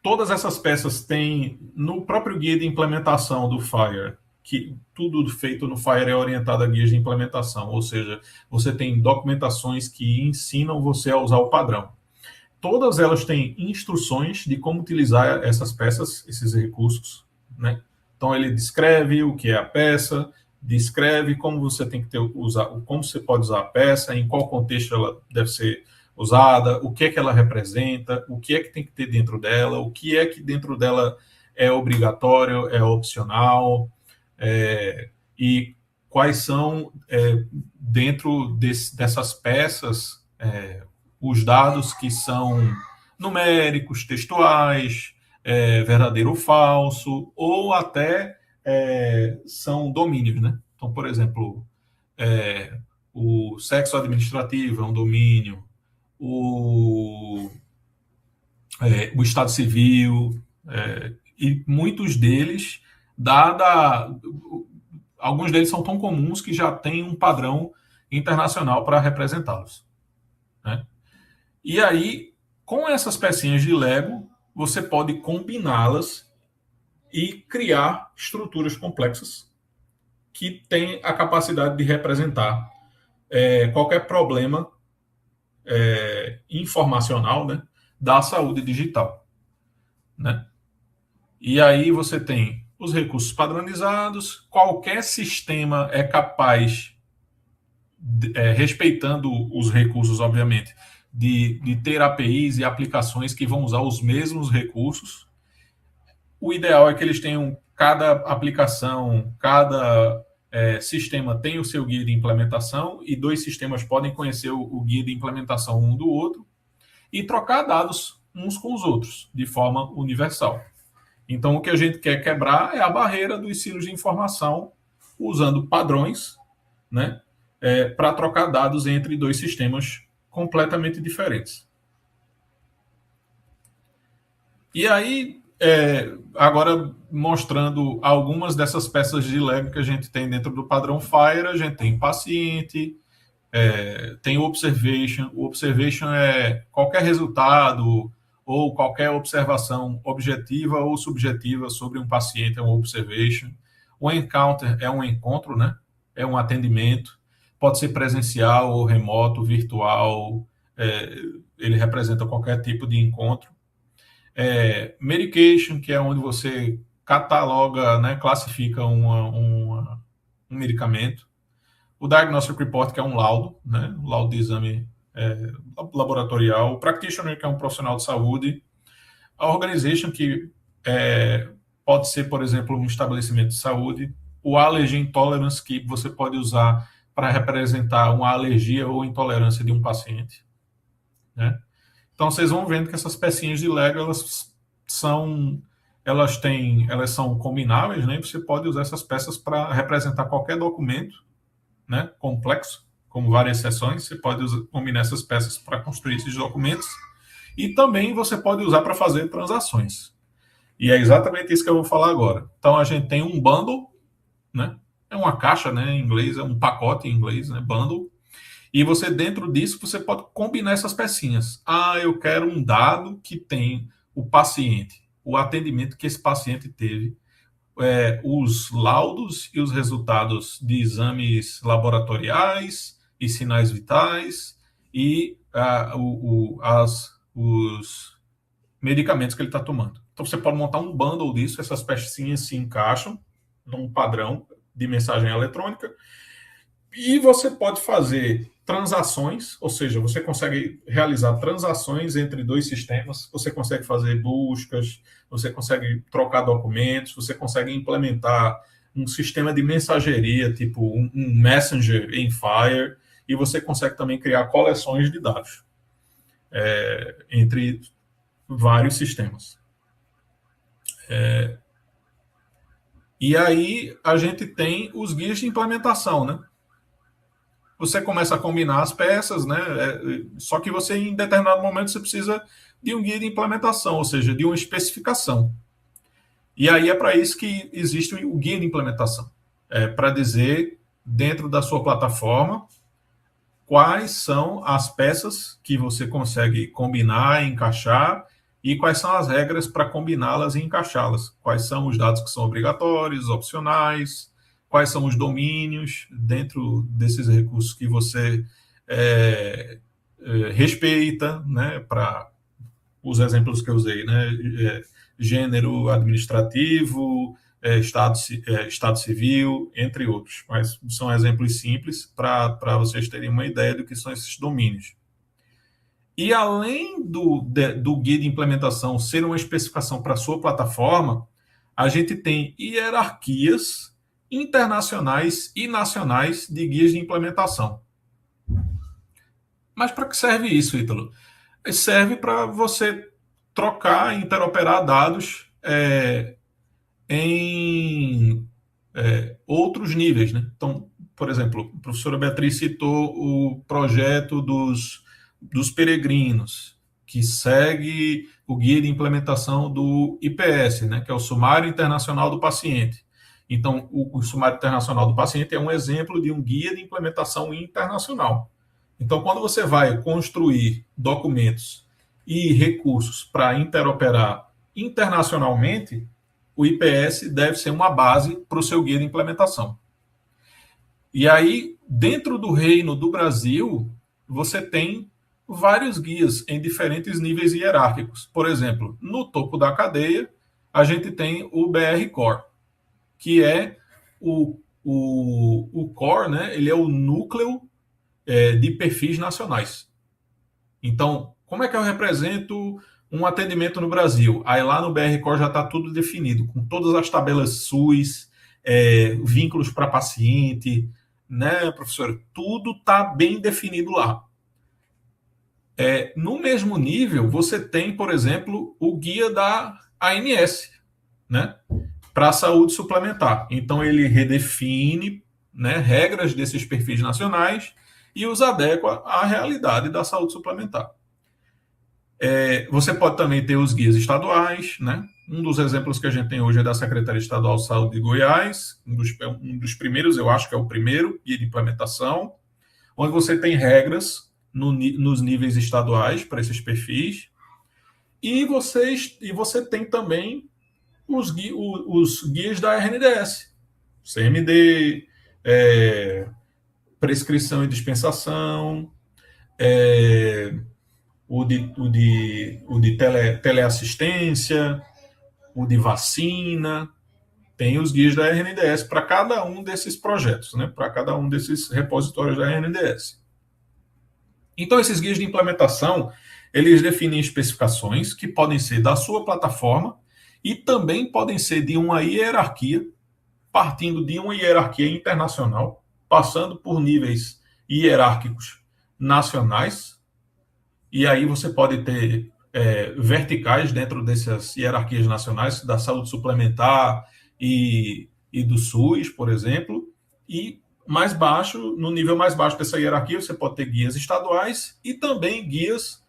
Todas essas peças têm, no próprio guia de implementação do FHIR, que tudo feito no FHIR é orientado a guias de implementação, ou seja, você tem documentações que ensinam você a usar o padrão. Todas elas têm instruções de como utilizar essas peças, esses recursos, né? Então ele descreve o que é a peça, descreve como você tem que como você pode usar a peça, em qual contexto ela deve ser usada, o que é que ela representa, o que é que tem que ter dentro dela, o que é que dentro dela é obrigatório, é opcional, e quais são, dentro dessas peças, os dados que são numéricos, textuais, verdadeiro ou falso, ou até são domínios, né? Então, por exemplo, o sexo administrativo é um domínio, o Estado Civil, e muitos deles, alguns deles são tão comuns que já tem um padrão internacional para representá-los, né? E aí, com essas pecinhas de Lego, você pode combiná-las e criar estruturas complexas que têm a capacidade de representar qualquer problema informacional, né, da saúde digital, né? E aí você tem os recursos padronizados, qualquer sistema é capaz, respeitando os recursos, obviamente, de ter APIs e aplicações que vão usar os mesmos recursos. O ideal é que eles tenham, cada aplicação, cada sistema tem o seu guia de implementação, e dois sistemas podem conhecer o guia de implementação um do outro e trocar dados uns com os outros de forma universal. Então, o que a gente quer quebrar é a barreira dos silos de informação usando padrões, né, para trocar dados entre dois sistemas completamente diferentes. E aí, agora mostrando algumas dessas peças de Lego que a gente tem dentro do padrão FIRE, a gente tem paciente, tem observation. O observation é qualquer resultado ou qualquer observação objetiva ou subjetiva sobre um paciente, é um observation. O encounter é um encontro, né? É um atendimento, pode ser presencial ou remoto, virtual, ele representa qualquer tipo de encontro. Medication, que é onde você cataloga, né, classifica um medicamento. O Diagnostic Report, que é um laudo, né, um laudo de exame laboratorial. O Practitioner, que é um profissional de saúde. A Organization, que pode ser, por exemplo, um estabelecimento de saúde. O Allergen Intolerance, que você pode usar para representar uma alergia ou intolerância de um paciente, né? Então, vocês vão vendo que essas pecinhas de Lego, elas são combináveis, né? Você pode usar essas peças para representar qualquer documento, né, complexo, como várias seções. Você pode combinar essas peças para construir esses documentos. E também você pode usar para fazer transações. E é exatamente isso que eu vou falar agora. Então, a gente tem um bundle, né? É uma caixa, né, em inglês, é um pacote em inglês, né, bundle. E você, dentro disso, você pode combinar essas pecinhas. Eu quero um dado que tem o paciente, o atendimento que esse paciente teve, os laudos e os resultados de exames laboratoriais e sinais vitais e os medicamentos que ele está tomando. Então, você pode montar um bundle disso, essas pecinhas se encaixam num padrão de mensagem eletrônica, e você pode fazer transações, ou seja, você consegue realizar transações entre dois sistemas, você consegue fazer buscas, você consegue trocar documentos, você consegue implementar um sistema de mensageria, tipo um Messenger em FIRE, e você consegue também criar coleções de dados entre vários sistemas. E aí a gente tem os guias de implementação, né? Você começa a combinar as peças, né? Só que você, em determinado momento, você precisa de um guia de implementação, ou seja, de uma especificação. E aí é para isso que existe o guia de implementação. Para dizer, dentro da sua plataforma, quais são as peças que você consegue combinar, encaixar, e quais são as regras para combiná-las e encaixá-las. Quais são os dados que são obrigatórios, opcionais, quais são os domínios dentro desses recursos que você respeita, né, para os exemplos que eu usei, né, gênero administrativo, estado civil, entre outros. Mas são exemplos simples para vocês terem uma ideia do que são esses domínios. E além do guia de implementação ser uma especificação para a sua plataforma, a gente tem hierarquias internacionais e nacionais de guias de implementação. Mas para que serve isso, Ítalo? Serve para você trocar, interoperar dados em outros níveis, né? Então, por exemplo, a professora Beatriz citou o projeto dos peregrinos, que segue o guia de implementação do IPS, né, que é o Sumário Internacional do Paciente. Então, o Sumário Internacional do Paciente é um exemplo de um guia de implementação internacional. Então, quando você vai construir documentos e recursos para interoperar internacionalmente, o IPS deve ser uma base para o seu guia de implementação. E aí, dentro do Reino do Brasil, você tem vários guias em diferentes níveis hierárquicos. Por exemplo, no topo da cadeia, a gente tem o BR Core, que é o core, né? Ele é o núcleo de perfis nacionais. Então, como é que eu represento um atendimento no Brasil? Aí lá no BR Core já está tudo definido, com todas as tabelas SUS, vínculos para paciente, né, professor? Tudo está bem definido lá. No mesmo nível, você tem, por exemplo, o guia da ANS, né, para a saúde suplementar. Então, ele redefine, né, regras desses perfis nacionais e os adequa à realidade da saúde suplementar. Você pode também ter os guias estaduais, né? Um dos exemplos que a gente tem hoje é da Secretaria Estadual de Saúde de Goiás, um dos primeiros, eu acho que é o primeiro, guia de implementação, onde você tem regras nos níveis estaduais para esses perfis, e você tem também os guias da RNDS, CMD, prescrição e dispensação, o de teleassistência, o de vacina. Tem os guias da RNDS para cada um desses projetos, né? Para cada um desses repositórios da RNDS. Então, esses guias de implementação, eles definem especificações que podem ser da sua plataforma e também podem ser de uma hierarquia, partindo de uma hierarquia internacional, passando por níveis hierárquicos nacionais, e aí você pode ter verticais dentro dessas hierarquias nacionais, da saúde suplementar e do SUS, por exemplo, e mais baixo, no nível mais baixo dessa hierarquia, você pode ter guias estaduais e também guias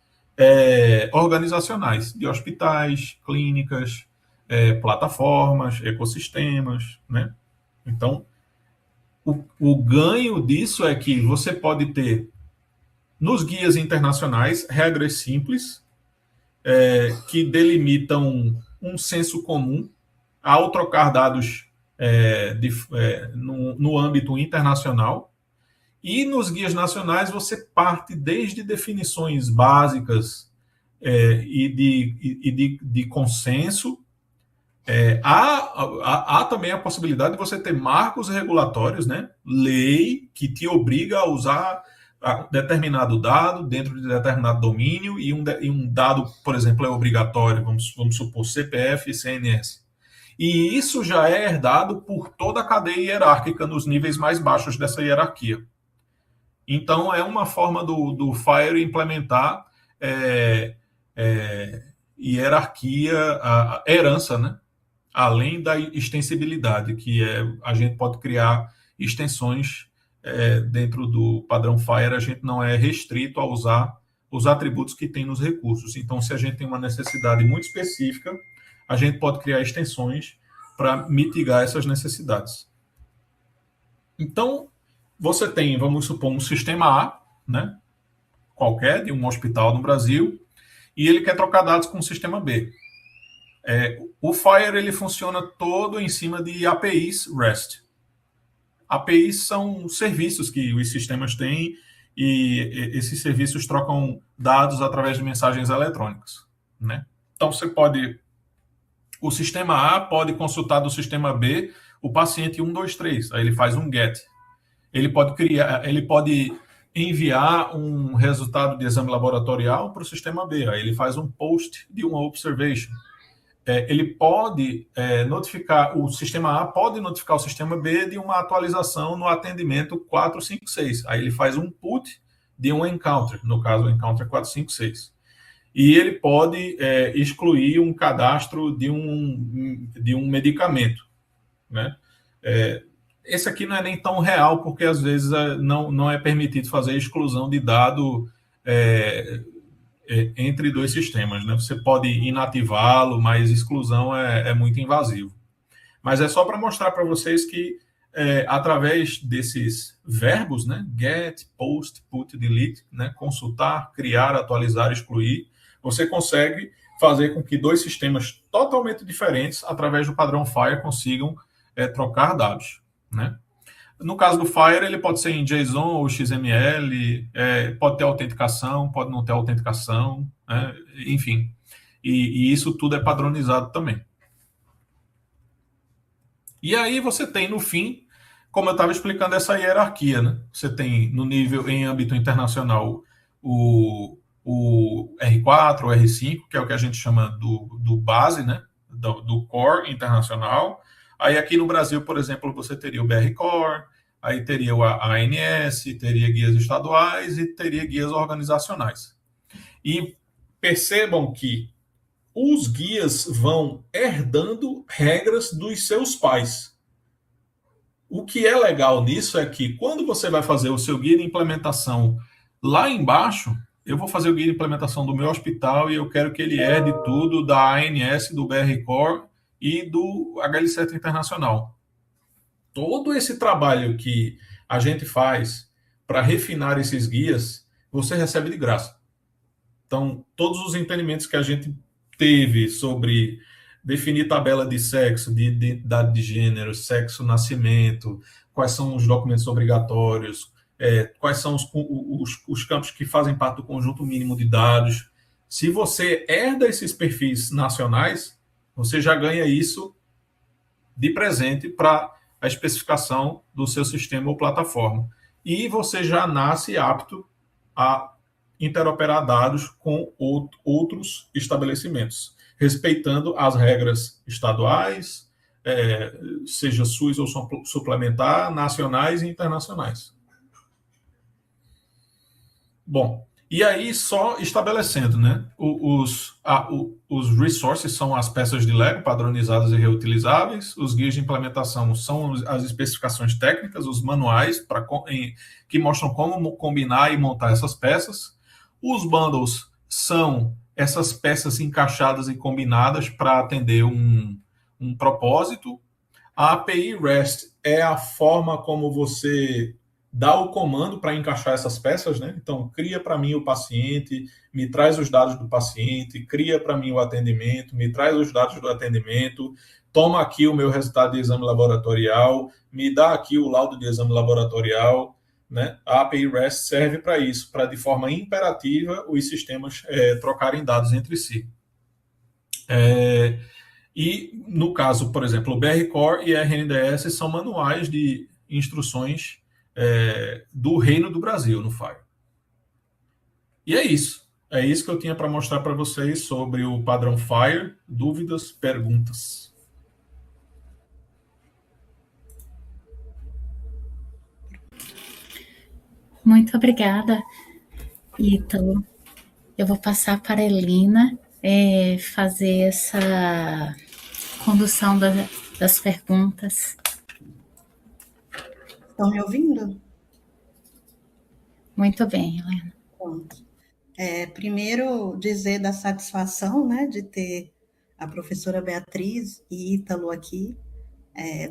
organizacionais, de hospitais, clínicas, plataformas, ecossistemas, né? Então, o ganho disso é que você pode ter, nos guias internacionais, regras simples, que delimitam um senso comum ao trocar dados no âmbito internacional. E nos guias nacionais você parte desde definições básicas e de consenso. Há também a possibilidade de você ter marcos regulatórios, né? Lei que te obriga a usar determinado dado dentro de determinado domínio, e um dado, por exemplo, é obrigatório, vamos supor, CPF e CNS. E isso já é herdado por toda a cadeia hierárquica nos níveis mais baixos dessa hierarquia. Então, é uma forma do FHIR implementar hierarquia, a herança, né? Além da extensibilidade, que a gente pode criar extensões dentro do padrão FHIR. A gente não é restrito a usar os atributos que tem nos recursos. Então, se a gente tem uma necessidade muito específica, a gente pode criar extensões para mitigar essas necessidades. Então, você tem, vamos supor, um sistema A, né, qualquer, de um hospital no Brasil, e ele quer trocar dados com o sistema B. O FHIR ele funciona todo em cima de APIs REST. APIs são serviços que os sistemas têm, e esses serviços trocam dados através de mensagens eletrônicas, né? Então, o sistema A pode consultar do sistema B o paciente 123, aí ele faz um GET. Ele pode enviar um resultado de exame laboratorial para o sistema B, aí ele faz um POST de uma observation. Ele pode notificar, o sistema A pode notificar o sistema B de uma atualização no atendimento 456. Aí ele faz um put de um encounter, no caso o encounter 456. E ele pode excluir um cadastro de um medicamento, né? Esse aqui não é nem tão real, porque às vezes não é permitido fazer exclusão de dado entre dois sistemas, né? Você pode inativá-lo, mas exclusão é muito invasivo. Mas é só para mostrar para vocês que, através desses verbos, né? Get, post, put, delete, né? Consultar, criar, atualizar, excluir, você consegue fazer com que dois sistemas totalmente diferentes, através do padrão FHIR, consigam trocar dados, né? No caso do FHIR, ele pode ser em JSON ou XML, pode ter autenticação, pode não ter autenticação, né? Enfim. E isso tudo é padronizado também. E aí você tem, no fim, como eu estava explicando, essa hierarquia, né? Você tem, no nível, em âmbito internacional, o R4, o R5, que é o que a gente chama do base, né? Do core internacional. Aí aqui no Brasil, por exemplo, você teria o BR Core, aí teria a ANS, teria guias estaduais e teria guias organizacionais. E percebam que os guias vão herdando regras dos seus pais. O que é legal nisso é que quando você vai fazer o seu guia de implementação lá embaixo, eu vou fazer o guia de implementação do meu hospital e eu quero que ele herde tudo da ANS, do BR Core e do HL7 Internacional. Todo esse trabalho que a gente faz para refinar esses guias, você recebe de graça. Então, todos os entendimentos que a gente teve sobre definir tabela de sexo, de identidade de gênero, sexo, nascimento, quais são os documentos obrigatórios, quais são os campos que fazem parte do conjunto mínimo de dados. Se você herda esses perfis nacionais, você já ganha isso de presente para a especificação do seu sistema ou plataforma. E você já nasce apto a interoperar dados com outros estabelecimentos, respeitando as regras estaduais, seja SUS ou suplementar, nacionais e internacionais. Bom, e aí só estabelecendo, né? Os resources são as peças de Lego padronizadas e reutilizáveis, os guias de implementação são as especificações técnicas, os manuais que mostram como combinar e montar essas peças. Os bundles são essas peças encaixadas e combinadas para atender um propósito. A API REST é a forma como você dá o comando para encaixar essas peças, né? Então, cria para mim o paciente, me traz os dados do paciente, cria para mim o atendimento, me traz os dados do atendimento, toma aqui o meu resultado de exame laboratorial, me dá aqui o laudo de exame laboratorial, né? A API REST serve para isso, para de forma imperativa os sistemas trocarem dados entre si. E no caso, por exemplo, o BR Core e a RNDS são manuais de instruções do Reino do Brasil no FHIR. E é isso. É isso que eu tinha para mostrar para vocês sobre o padrão FHIR. Dúvidas, perguntas? Muito obrigada, Ítalo. Eu vou passar para a Elina fazer essa condução das perguntas. Estão me ouvindo? Muito bem, Helena. Pronto. Primeiro, dizer da satisfação, né, de ter a professora Beatriz e Ítalo aqui,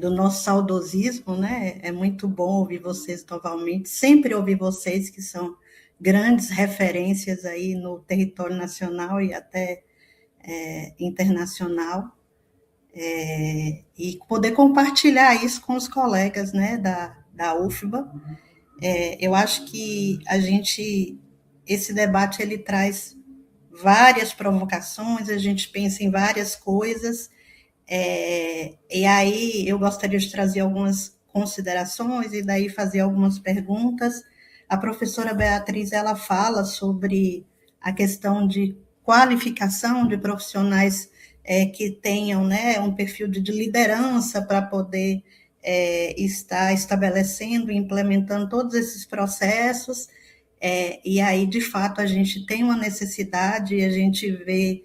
do nosso saudosismo, né? É muito bom ouvir vocês novamente, sempre ouvir vocês, que são grandes referências aí no território nacional e até internacional, e poder compartilhar isso com os colegas, né, da UFBA. Eu acho que esse debate ele traz várias provocações, a gente pensa em várias coisas, e aí eu gostaria de trazer algumas considerações e daí fazer algumas perguntas. A professora Beatriz, ela fala sobre a questão de qualificação de profissionais que tenham, né, um perfil de liderança para poder estar estabelecendo e implementando todos esses processos, e aí, de fato, a gente tem uma necessidade, e a gente vê,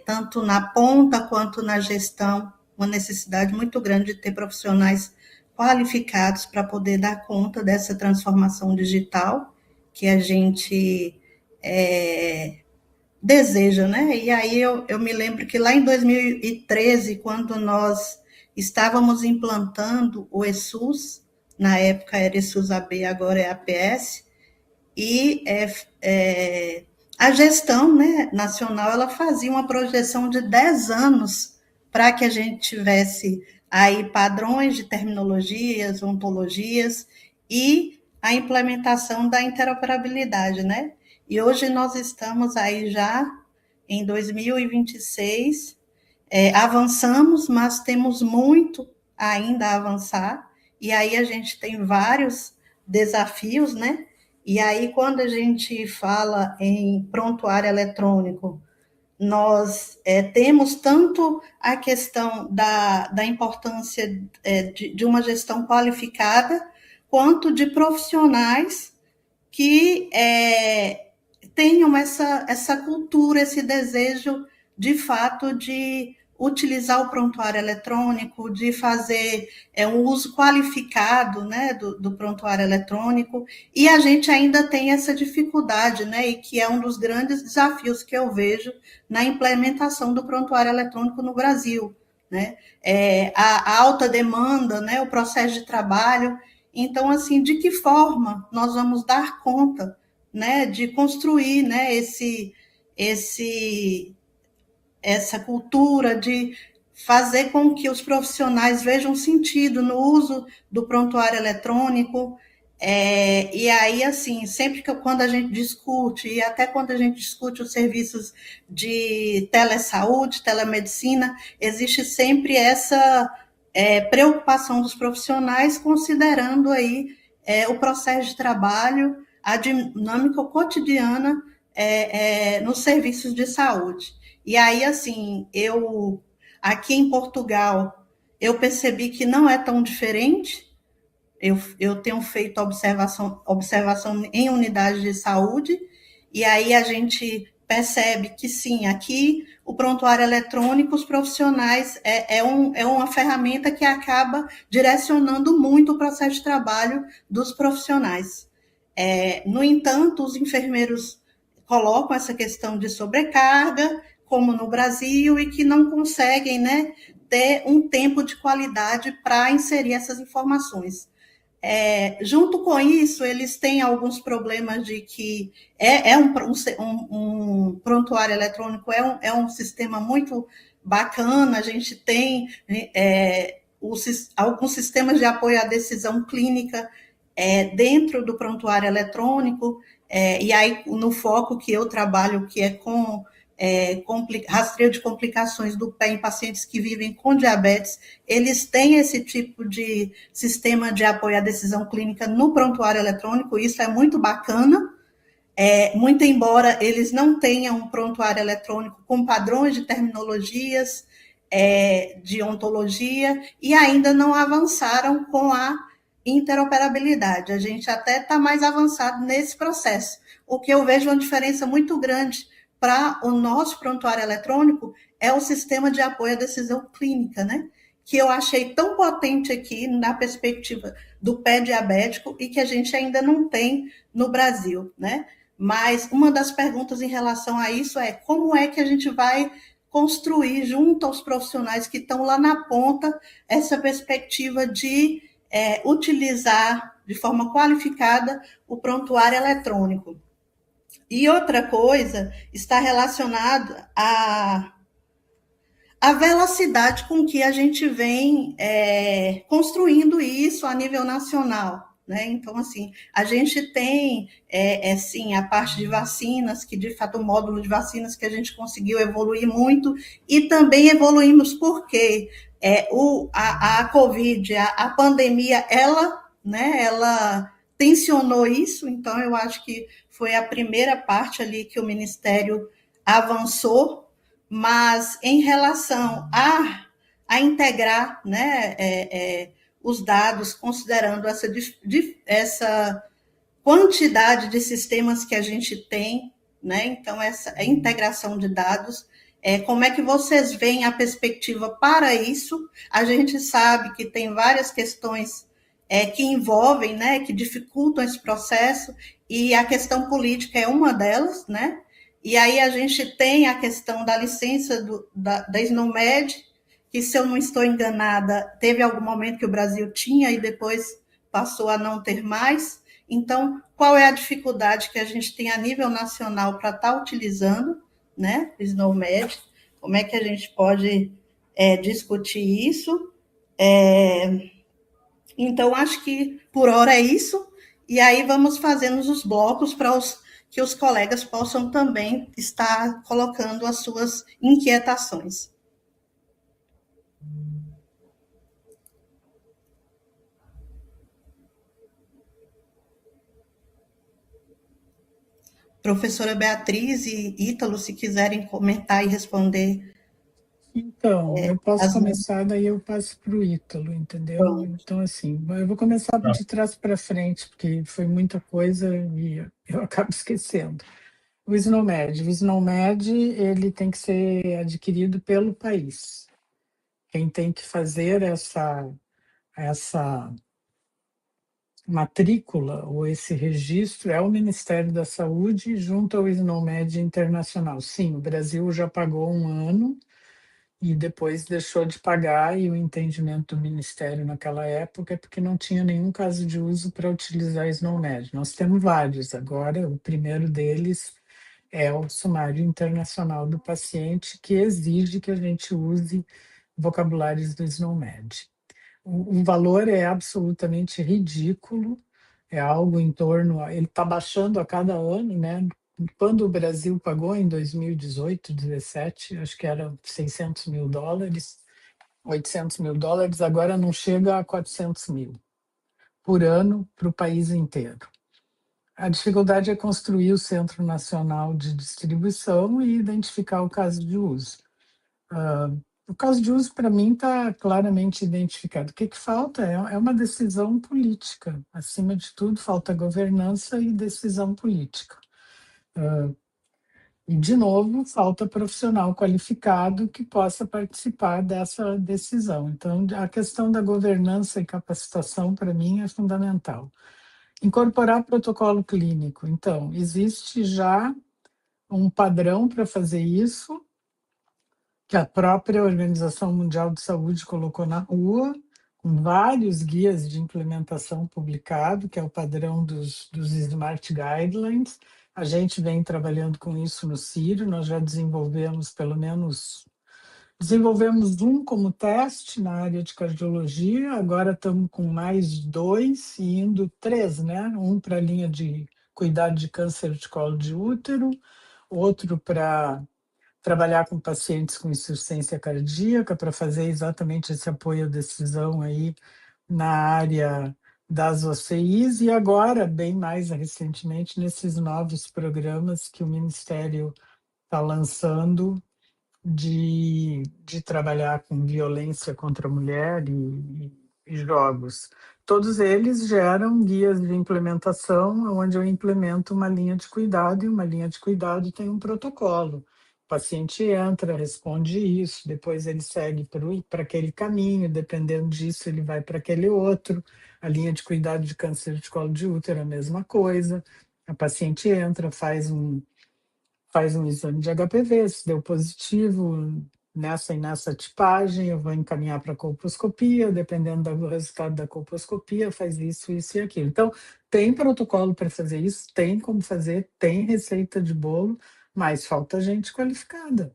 tanto na ponta quanto na gestão, uma necessidade muito grande de ter profissionais qualificados para poder dar conta dessa transformação digital que a gente deseja, né? E aí eu me lembro que lá em 2013, quando nós estávamos implantando o ESUS, na época era ESUS AB, agora é APS, e a gestão, né, nacional, ela fazia uma projeção de 10 anos para que a gente tivesse aí padrões de terminologias, ontologias e a implementação da interoperabilidade, né? E hoje nós estamos aí já em 2026, avançamos, mas temos muito ainda a avançar, e aí a gente tem vários desafios, né? E aí, quando a gente fala em prontuário eletrônico, nós temos tanto a questão da importância de uma gestão qualificada, quanto de profissionais que tenham essa cultura, esse desejo, de fato, de utilizar o prontuário eletrônico, de fazer um uso qualificado, né, do prontuário eletrônico, e a gente ainda tem essa dificuldade, né, e que é um dos grandes desafios que eu vejo na implementação do prontuário eletrônico no Brasil, né, a alta demanda, né, o processo de trabalho. Então, assim, de que forma nós vamos dar conta, né, de construir, né, essa cultura de fazer com que os profissionais vejam sentido no uso do prontuário eletrônico. E aí, assim, sempre que quando a gente discute, e até quando a gente discute os serviços de telesaúde, telemedicina, existe sempre essa preocupação dos profissionais, considerando aí o processo de trabalho, a dinâmica cotidiana nos serviços de saúde. E aí, assim, aqui em Portugal, eu percebi que não é tão diferente. Eu tenho feito observação em unidades de saúde, e aí a gente percebe que, sim, aqui o prontuário eletrônico, os profissionais, é uma ferramenta que acaba direcionando muito o processo de trabalho dos profissionais. No entanto, os enfermeiros colocam essa questão de sobrecarga, como no Brasil, e que não conseguem, né, ter um tempo de qualidade para inserir essas informações. Junto com isso, eles têm alguns problemas de que um prontuário eletrônico é um sistema muito bacana, a gente tem alguns sistemas de apoio à decisão clínica dentro do prontuário eletrônico, e aí no foco que eu trabalho, que é com rastreio de complicações do pé em pacientes que vivem com diabetes, eles têm esse tipo de sistema de apoio à decisão clínica no prontuário eletrônico, isso é muito bacana, muito embora eles não tenham um prontuário eletrônico com padrões de terminologias, de ontologia, e ainda não avançaram com a interoperabilidade. A gente até está mais avançado nesse processo. O que eu vejo uma diferença muito grande para o nosso prontuário eletrônico é o sistema de apoio à decisão clínica, né? Que eu achei tão potente aqui na perspectiva do pé diabético e que a gente ainda não tem no Brasil, né? Mas uma das perguntas em relação a isso é como é que a gente vai construir junto aos profissionais que estão lá na ponta essa perspectiva de utilizar de forma qualificada o prontuário eletrônico. E outra coisa está relacionada à velocidade com que a gente vem construindo isso a nível nacional, né? Então, assim, a gente tem, sim, a parte de vacinas, que de fato o módulo de vacinas que a gente conseguiu evoluir muito, e também evoluímos porque a Covid, a pandemia, ela tensionou isso, então eu acho que foi a primeira parte ali que o Ministério avançou, mas em relação a integrar, né, os dados, considerando essa quantidade de sistemas que a gente tem, né, então essa integração de dados, como é que vocês veem a perspectiva para isso? A gente sabe que tem várias questões que envolvem, né, que dificultam esse processo, e a questão política é uma delas, né? E aí a gente tem a questão da licença da SNOMED, que, se eu não estou enganada, teve algum momento que o Brasil tinha e depois passou a não ter mais. Então, qual é a dificuldade que a gente tem a nível nacional para estar utilizando, né, o SNOMED? Como é que a gente pode discutir isso? Então, acho que por hora é isso. E aí vamos fazendo os blocos para que os colegas possam também estar colocando as suas inquietações. Professora Beatriz e Ítalo, se quiserem comentar e responder. Então, eu posso começar, daí eu passo para o Ítalo, entendeu? Pronto. Então, assim, eu vou começar de trás para frente, porque foi muita coisa e eu acabo esquecendo. O SNOMED, ele tem que ser adquirido pelo país. quem tem que fazer essa matrícula ou esse registro é o Ministério da Saúde junto ao SNOMED Internacional. Sim, o Brasil já pagou um ano e depois deixou de pagar, e o entendimento do Ministério naquela época é porque não tinha nenhum caso de uso para utilizar SNOMED. Nós temos vários agora, o primeiro deles é o Sumário Internacional do Paciente, que exige que a gente use vocabulários do SNOMED. O valor é absolutamente ridículo, é algo em torno, ele está baixando a cada ano, né? Quando o Brasil pagou em 2018, 17, acho que era $600 mil, $800 mil, agora não chega a 400 mil por ano para o país inteiro. A dificuldade é construir o Centro Nacional de Distribuição e identificar o caso de uso. O caso de uso, para mim, está claramente identificado. O que falta é uma decisão política. Acima de tudo, falta governança e decisão política. E, de novo, falta profissional qualificado que possa participar dessa decisão. Então, a questão da governança e capacitação, para mim, é fundamental. Incorporar protocolo clínico. Então, existe já um padrão para fazer isso, que a própria Organização Mundial de Saúde colocou na rua, com vários guias de implementação publicados, que é o padrão dos Smart Guidelines. A gente vem trabalhando com isso no Círio, nós já desenvolvemos um como teste na área de cardiologia, agora estamos com mais 2 e indo 3, né? Um para a linha de cuidado de câncer de colo de útero, outro para trabalhar com pacientes com insuficiência cardíaca, para fazer exatamente esse apoio à decisão aí na área das OCIs, e agora, bem mais recentemente, nesses novos programas que o Ministério está lançando de trabalhar com violência contra a mulher e jogos. Todos eles geram guias de implementação, onde eu implemento uma linha de cuidado, e uma linha de cuidado tem um protocolo. O paciente entra, responde isso, depois ele segue para aquele caminho, dependendo disso ele vai para aquele outro. A linha de cuidado de câncer de colo de útero é a mesma coisa. A paciente entra, faz um exame de HPV, se deu positivo nessa e nessa tipagem, eu vou encaminhar para a colposcopia, dependendo do resultado da colposcopia, faz isso, isso e aquilo. Então, tem protocolo para fazer isso, tem como fazer, tem receita de bolo, mas falta gente qualificada.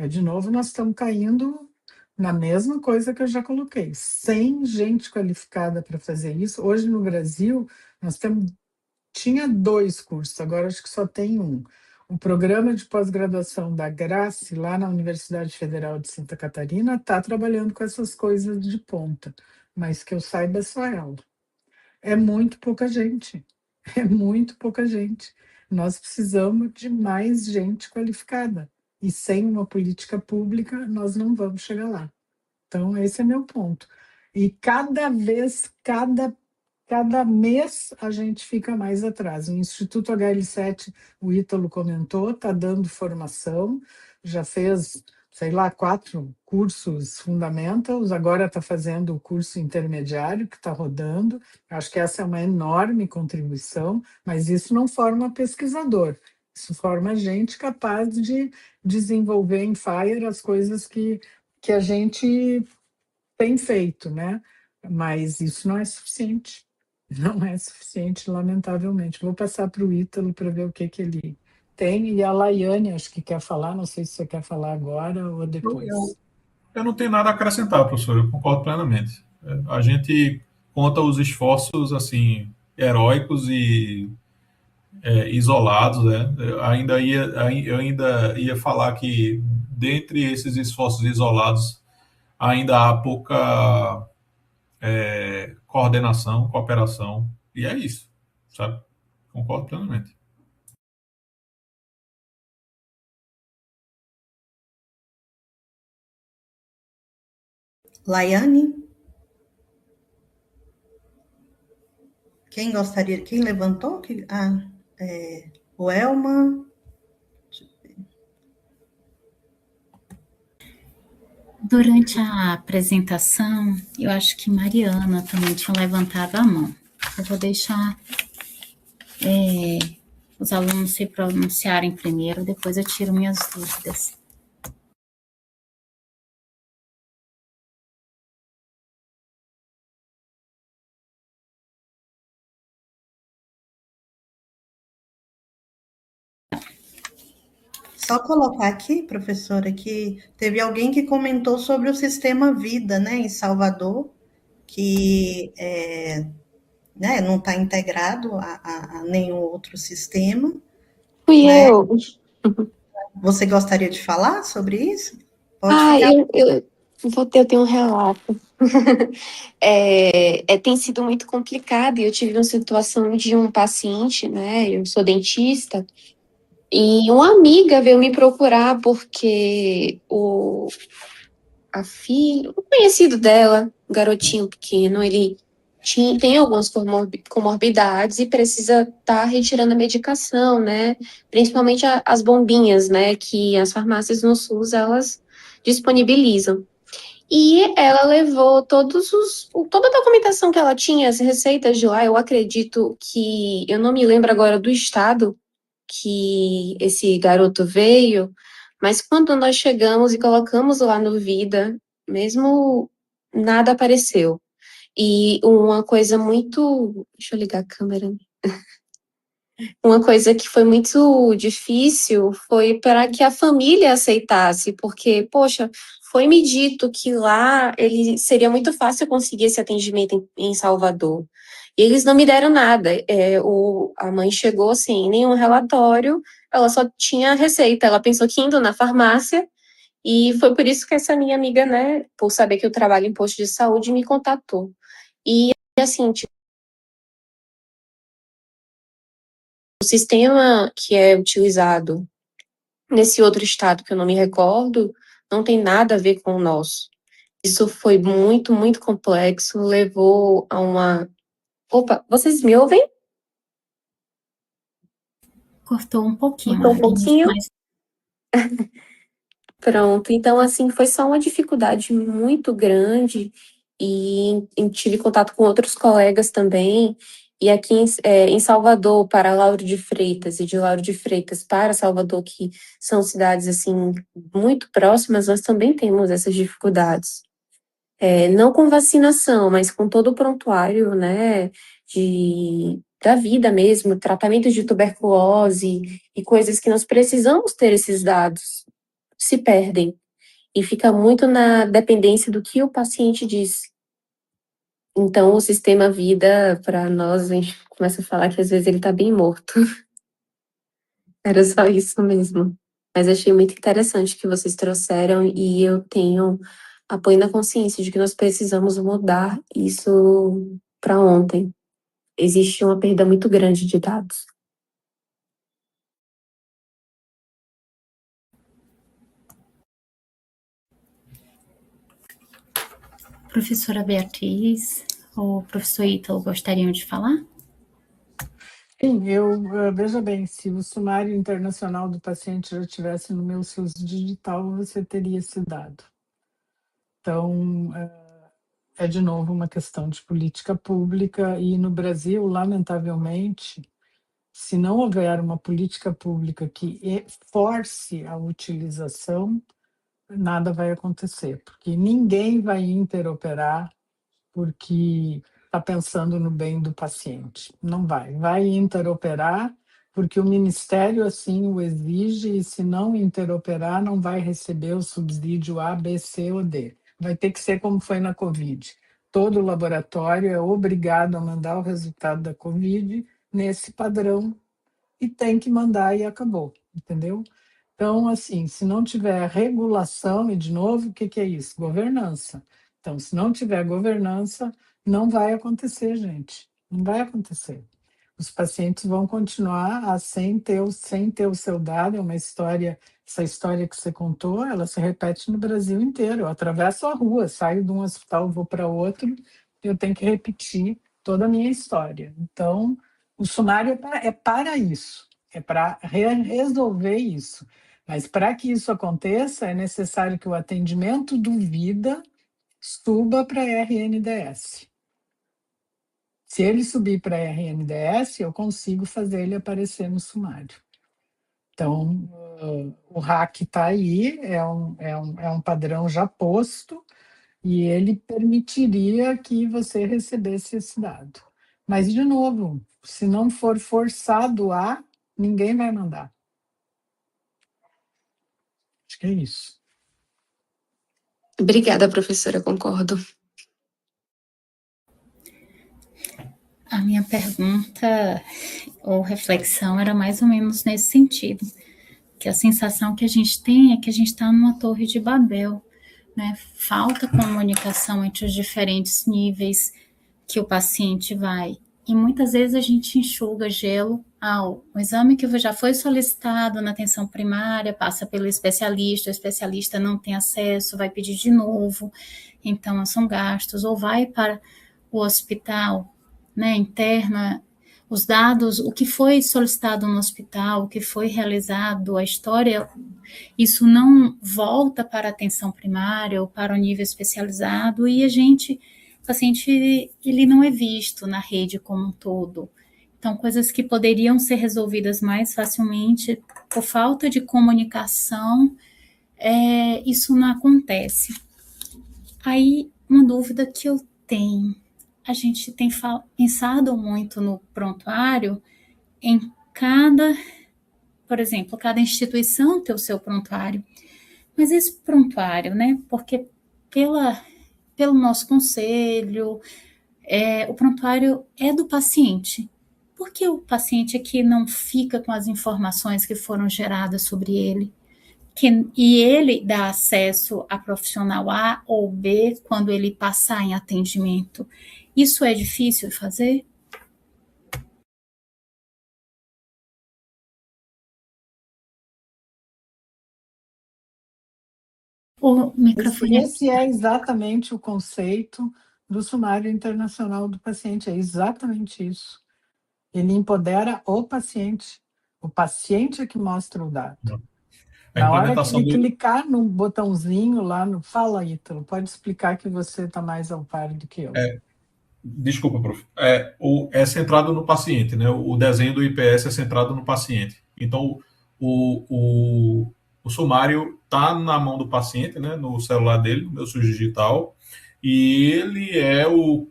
De novo, nós estamos caindo na mesma coisa que eu já coloquei, sem gente qualificada para fazer isso. Hoje, no Brasil, tinha 2 cursos, agora acho que só tem um. O programa de pós-graduação da Grace, lá na Universidade Federal de Santa Catarina, está trabalhando com essas coisas de ponta, mas que eu saiba é só ela. É muito pouca gente, é muito pouca gente. Nós precisamos de mais gente qualificada, e sem uma política pública nós não vamos chegar lá. Então, esse é meu ponto. E cada mês a gente fica mais atrás. O Instituto HL7, o Ítalo comentou, está dando formação, já fez, 4 cursos fundamentals, agora está fazendo o curso intermediário que está rodando. Acho que essa é uma enorme contribuição, mas isso não forma pesquisador, isso forma gente capaz de desenvolver em FIRE as coisas que a gente tem feito, né? Mas isso não é suficiente. Não é suficiente, lamentavelmente. Vou passar para o Ítalo para ver o que ele tem. E a Laiane, acho que quer falar, não sei se você quer falar agora ou depois. Eu não tenho nada a acrescentar, professor, eu concordo plenamente. A gente conta os esforços assim heróicos e isolados, né? Eu ainda ia falar que dentre esses esforços isolados ainda há pouca coordenação, cooperação, e é isso, sabe? Concordo plenamente. Laiane? Quem gostaria? Quem levantou? O Elman. Durante a apresentação, eu acho que Mariana também tinha levantado a mão. Eu vou deixar os alunos se pronunciarem primeiro, depois eu tiro minhas dúvidas. Só colocar aqui, professora, que teve alguém que comentou sobre o sistema Vida, né, em Salvador, que né, não está integrado a nenhum outro sistema. Fui Né? eu. Você gostaria de falar sobre isso? Pode Ah, ficar. eu tenho um relato. Tem sido muito complicado e eu tive uma situação de um paciente, né? Eu sou dentista, e uma amiga veio me procurar porque o conhecido dela, um garotinho pequeno, ele tem algumas comorbidades e precisa estar retirando a medicação, né? Principalmente as bombinhas, né? Que as farmácias no SUS, elas disponibilizam. E ela levou toda a documentação que ela tinha, as receitas de lá, eu acredito que, eu não me lembro agora do estado que esse garoto veio, mas quando nós chegamos e colocamos lá no Vida, mesmo nada apareceu. E uma coisa muito. Deixa eu ligar a câmera. Uma coisa que foi muito difícil foi para que a família aceitasse, porque, poxa, foi me dito que lá ele seria muito fácil conseguir esse atendimento em Salvador. E eles não me deram nada. A mãe chegou sem nenhum relatório, ela só tinha a receita. Ela pensou que indo na farmácia, e foi por isso que essa minha amiga, né, por saber que eu trabalho em posto de saúde, me contatou. E assim, tipo, o sistema que é utilizado nesse outro estado que eu não me recordo, não tem nada a ver com o nosso. Isso foi muito, muito complexo, levou a uma. Opa, vocês me ouvem? Cortou um pouquinho, Cortou um pouquinho? mas Pronto, então assim, foi só uma dificuldade muito grande e tive contato com outros colegas também, e aqui em Salvador para Lauro de Freitas e de Lauro de Freitas para Salvador, que são cidades assim muito próximas, nós também temos essas dificuldades. Não com vacinação, mas com todo o prontuário, né, da vida mesmo, tratamento de tuberculose e coisas que nós precisamos ter esses dados, se perdem e fica muito na dependência do que o paciente diz. Então, o sistema vida, para nós, a gente começa a falar que às vezes ele está bem morto. Era só isso mesmo. Mas achei muito interessante que vocês trouxeram e eu tenho apoio na consciência de que nós precisamos mudar isso para ontem. Existe uma perda muito grande de dados. professora Beatriz ou professor Ítalo gostariam de falar? Sim, veja bem, se o sumário internacional do paciente já estivesse no meu SUS digital, você teria esse dado. Então, é de novo uma questão de política pública, e no Brasil, lamentavelmente, se não houver uma política pública que force a utilização, nada vai acontecer, porque ninguém vai interoperar porque está pensando no bem do paciente. Não vai. Vai interoperar porque o Ministério assim o exige, e se não interoperar, não vai receber o subsídio A, B, C ou D. Vai ter que ser como foi na Covid. Todo laboratório é obrigado a mandar o resultado da Covid nesse padrão e tem que mandar e acabou, entendeu? Então, assim, se não tiver regulação, e de novo, o que que é isso? Governança. Então, se não tiver governança, não vai acontecer, gente. Não vai acontecer. Os pacientes vão continuar sem ter o seu dado. É uma história, essa história que você contou, ela se repete no Brasil inteiro. Eu atravesso a rua, saio de um hospital, vou para outro, eu tenho que repetir toda a minha história. Então, o sumário é para isso, é para resolver isso. Mas para que isso aconteça, é necessário que o atendimento do Vida suba para RNDS. Se ele subir para RNDS, eu consigo fazer ele aparecer no sumário. Então, o RAC está aí, é um padrão já posto, e ele permitiria que você recebesse esse dado. Mas, de novo, se não for forçado a, ninguém vai mandar. Acho que é isso. Obrigada, professora, concordo. A minha pergunta ou reflexão era mais ou menos nesse sentido, que a sensação que a gente tem é que a gente está numa torre de Babel, né? Falta comunicação entre os diferentes níveis que o paciente vai. E muitas vezes a gente enxuga gelo ao exame que já foi solicitado na atenção primária, passa pelo especialista, o especialista não tem acesso, vai pedir de novo, então são gastos, ou vai para o hospital, né, interna, os dados, o que foi solicitado no hospital, o que foi realizado, a história, isso não volta para a atenção primária ou para o nível especializado, e o paciente, ele não é visto na rede como um todo. Então, coisas que poderiam ser resolvidas mais facilmente, por falta de comunicação, isso não acontece. Aí, uma dúvida que eu tenho, a gente tem pensado muito no prontuário, em por exemplo, cada instituição tem o seu prontuário, mas esse prontuário, né, porque pelo nosso conselho, o prontuário é do paciente. Por que o paciente aqui não fica com as informações que foram geradas sobre ele? E ele dá acesso a profissional A ou B quando ele passar em atendimento. Isso é difícil de fazer? O microfone Esse é exatamente o conceito do sumário internacional do paciente, é exatamente isso. Ele empodera o paciente é que mostra o dado. Na hora que ele clicar no botãozinho lá no... Fala, Ítalo, pode explicar que você está mais ao par do que eu. Desculpa, prof. É centrado no paciente, né? O desenho do IPS é centrado no paciente. Então, o sumário está na mão do paciente, né? No celular dele, no meu SUS digital, e ele é o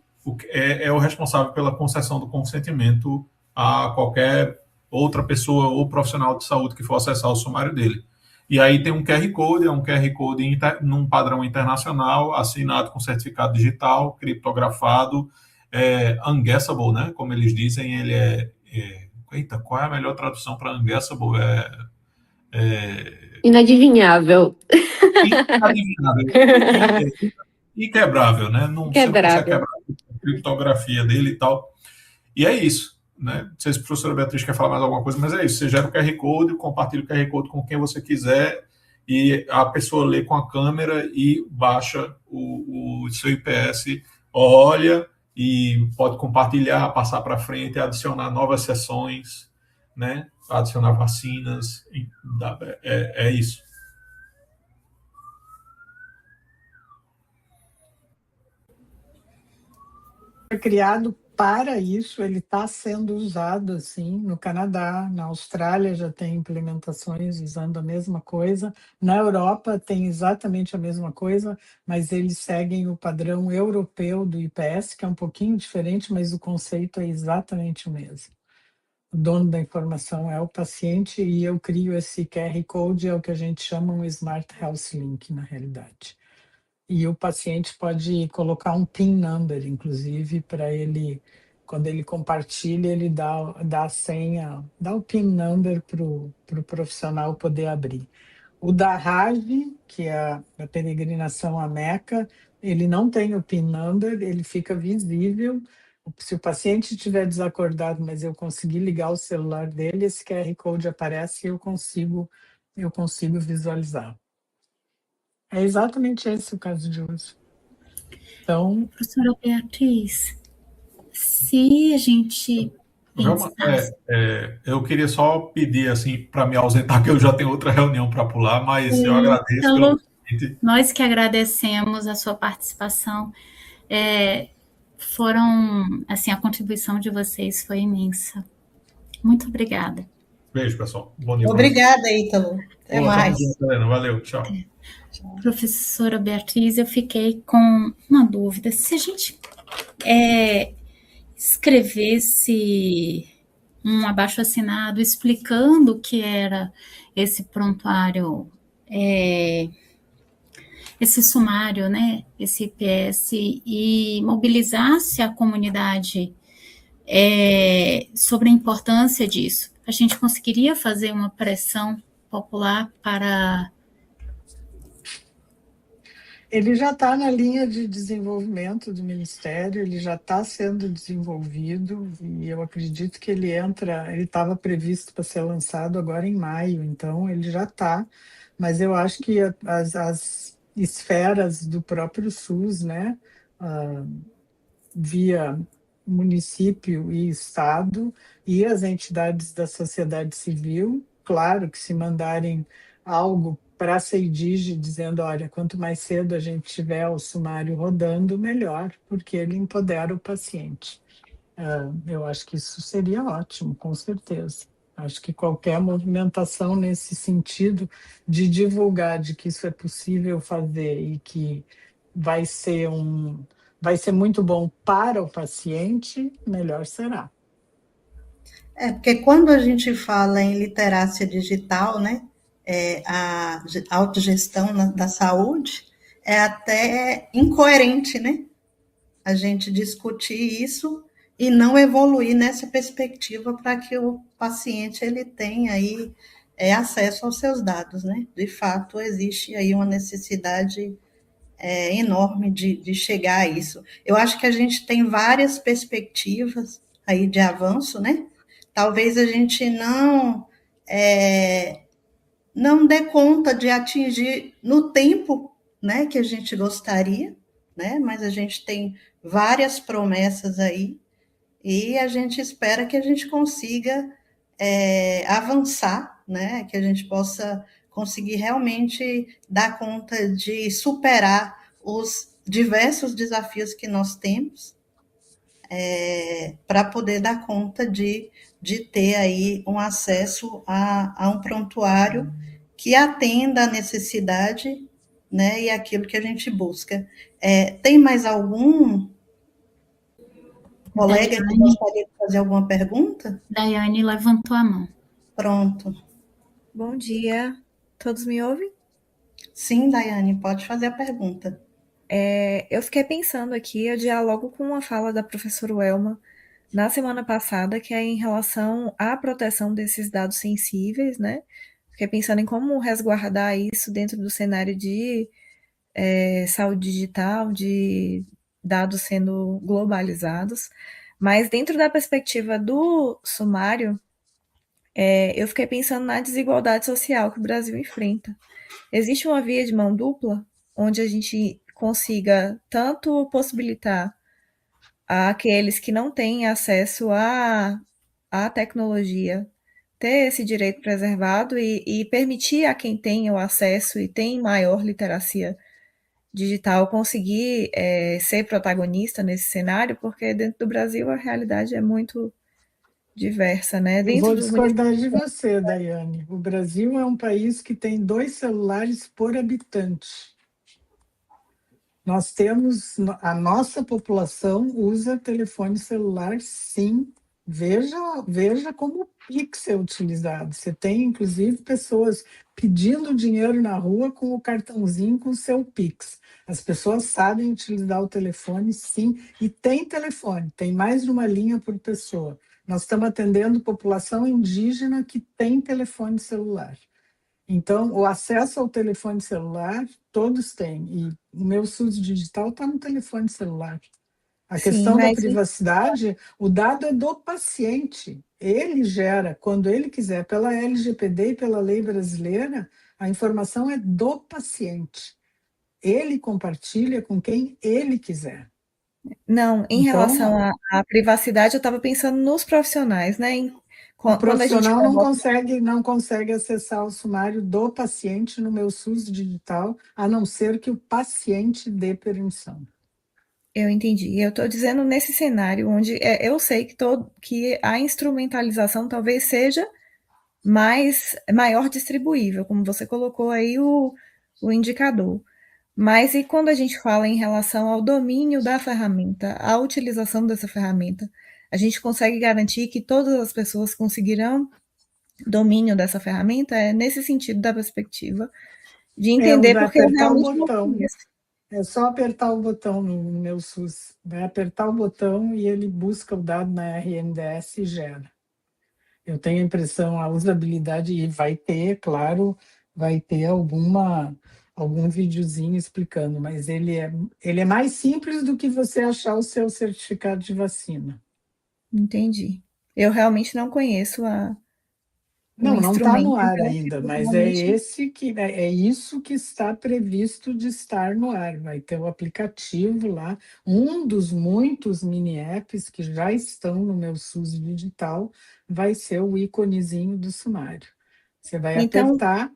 responsável pela concessão do consentimento a qualquer outra pessoa ou profissional de saúde que for acessar o sumário dele. E aí tem um QR Code, é um QR Code num padrão internacional, assinado com certificado digital, criptografado, unguessable, né? Como eles dizem, ele eita, qual é a melhor tradução para unguessable? Inadivinhável. Inadivinhável. Inquebrável, né? Não sei se é quebrar a criptografia dele e tal. E é isso, né? Não sei se a professora Beatriz quer falar mais alguma coisa, mas é isso. Você gera o QR Code, compartilha o QR Code com quem você quiser e a pessoa lê com a câmera e baixa o seu IPS, olha e pode compartilhar, passar para frente, adicionar novas sessões, né? Adicionar vacinas, é isso. Foi criado para isso, ele está sendo usado assim no Canadá, na Austrália já tem implementações usando a mesma coisa, na Europa tem exatamente a mesma coisa, mas eles seguem o padrão europeu do IPS, que é um pouquinho diferente, mas o conceito é exatamente o mesmo. O dono da informação é o paciente e eu crio esse QR Code, é o que a gente chama um Smart Health Link, na realidade. E o paciente pode colocar um PIN number, inclusive, para ele, quando ele compartilha, ele dá a senha, dá o PIN number para o profissional poder abrir. O da Raj, que é a peregrinação à Meca, ele não tem o PIN number, ele fica visível. Se o paciente estiver desacordado, mas eu conseguir ligar o celular dele, esse QR Code aparece e eu consigo visualizar. É exatamente esse o caso de uso. Então, professora Beatriz, se a gente Velma, Pensasse. eu queria só pedir assim para me ausentar, que eu já tenho outra reunião para pular, mas eu agradeço pelo Ítalo, convite. nós que agradecemos a sua participação. Assim, a contribuição de vocês foi imensa. Muito obrigada. Beijo, pessoal. Bom dia para vocês. Obrigada, Ítalo. Até Ô, tamo mais. junto, Helena. Valeu, tchau. Professora Beatriz, eu fiquei com uma dúvida. Se a gente escrevesse um abaixo-assinado explicando o que era esse prontuário, esse sumário, né, esse IPS, e mobilizasse a comunidade sobre a importância disso, a gente conseguiria fazer uma pressão popular para... Ele já está na linha de desenvolvimento do Ministério, ele já está sendo desenvolvido e eu acredito que ele estava previsto para ser lançado agora em maio, então ele já está, mas eu acho que as esferas do próprio SUS, né, via município e estado e as entidades da sociedade civil, claro que se mandarem algo para a CEIDIG dizendo, olha, quanto mais cedo a gente tiver o sumário rodando, melhor, porque ele empodera o paciente. Eu acho que isso seria ótimo, com certeza. Acho que qualquer movimentação nesse sentido de divulgar de que isso é possível fazer e que vai ser muito bom para o paciente, melhor será. Porque quando a gente fala em literacia digital, né, a autogestão da saúde, é até incoerente, né, a gente discutir isso e não evoluir nessa perspectiva para que o paciente ele tenha aí acesso aos seus dados, né? De fato, existe aí uma necessidade enorme de chegar a isso. Eu acho que a gente tem várias perspectivas aí de avanço, né? Talvez a gente não dê conta de atingir no tempo, né, que a gente gostaria, né? Mas a gente tem várias promessas aí e a gente espera que a gente consiga avançar, né? Que a gente possa conseguir realmente dar conta de superar os diversos desafios que nós temos para poder dar conta de ter aí um acesso a um prontuário que atenda a necessidade, né, e aquilo que a gente busca. Tem mais algum colega que gostaria de fazer alguma pergunta? Daiane levantou a mão. Pronto. Bom dia, todos me ouvem? Sim, Daiane, pode fazer a pergunta. Eu fiquei pensando aqui, eu dialogo com uma fala da professora Welma na semana passada, que é em relação à proteção desses dados sensíveis, né? Fiquei pensando em como resguardar isso dentro do cenário de saúde digital, de dados sendo globalizados. Mas dentro da perspectiva do sumário, eu fiquei pensando na desigualdade social que o Brasil enfrenta. Existe uma via de mão dupla, onde a gente consiga tanto possibilitar àqueles que não têm acesso à tecnologia ter esse direito preservado e permitir a quem tem o acesso e tem maior literacia digital conseguir ser protagonista nesse cenário, porque dentro do Brasil a realidade é muito diversa, né? Eu vou discordar de você, Daiane. O Brasil é um país que tem 2 celulares por habitante. Nós temos, a nossa população usa telefone celular, sim. Veja como o Pix é utilizado. Você tem, inclusive, pessoas pedindo dinheiro na rua com o cartãozinho com o seu Pix. As pessoas sabem utilizar o telefone, sim, e tem telefone, tem mais de uma linha por pessoa. Nós estamos atendendo população indígena que tem telefone celular. Então, o acesso ao telefone celular, todos têm. E o meu SUS digital está no telefone celular. A questão da privacidade, o dado é do paciente. Ele gera, quando ele quiser, pela LGPD e pela lei brasileira, a informação é do paciente. Ele compartilha com quem ele quiser. Não, em relação Então, à privacidade, eu estava pensando nos profissionais, né? o Quando a gente profissional coloca. não consegue acessar o sumário do paciente no meu SUS digital, a não ser que o paciente dê permissão. Eu entendi. Eu estou dizendo nesse cenário onde eu sei que a instrumentalização talvez seja maior distribuível, como você colocou aí o indicador. Mas e quando a gente fala em relação ao domínio da ferramenta, à utilização dessa ferramenta, a gente consegue garantir que todas as pessoas conseguirão domínio dessa ferramenta? É nesse sentido da perspectiva de entender, Vai porque eu apertar o realmente não botão. conheço. É só apertar o botão no meu SUS. Vai apertar o botão e ele busca o dado na RNDS e gera. Eu tenho a impressão, a usabilidade, e vai ter, claro, vai ter algum videozinho explicando, mas ele é mais simples do que você achar o seu certificado de vacina. Entendi. Eu realmente não conheço o Não está no instrumento, ar então ainda, eu mas realmente é isso que está previsto de estar no ar. Vai ter o aplicativo lá, um dos muitos mini apps que já estão no meu SUS digital, vai ser o íconezinho do sumário. Você vai então, apertar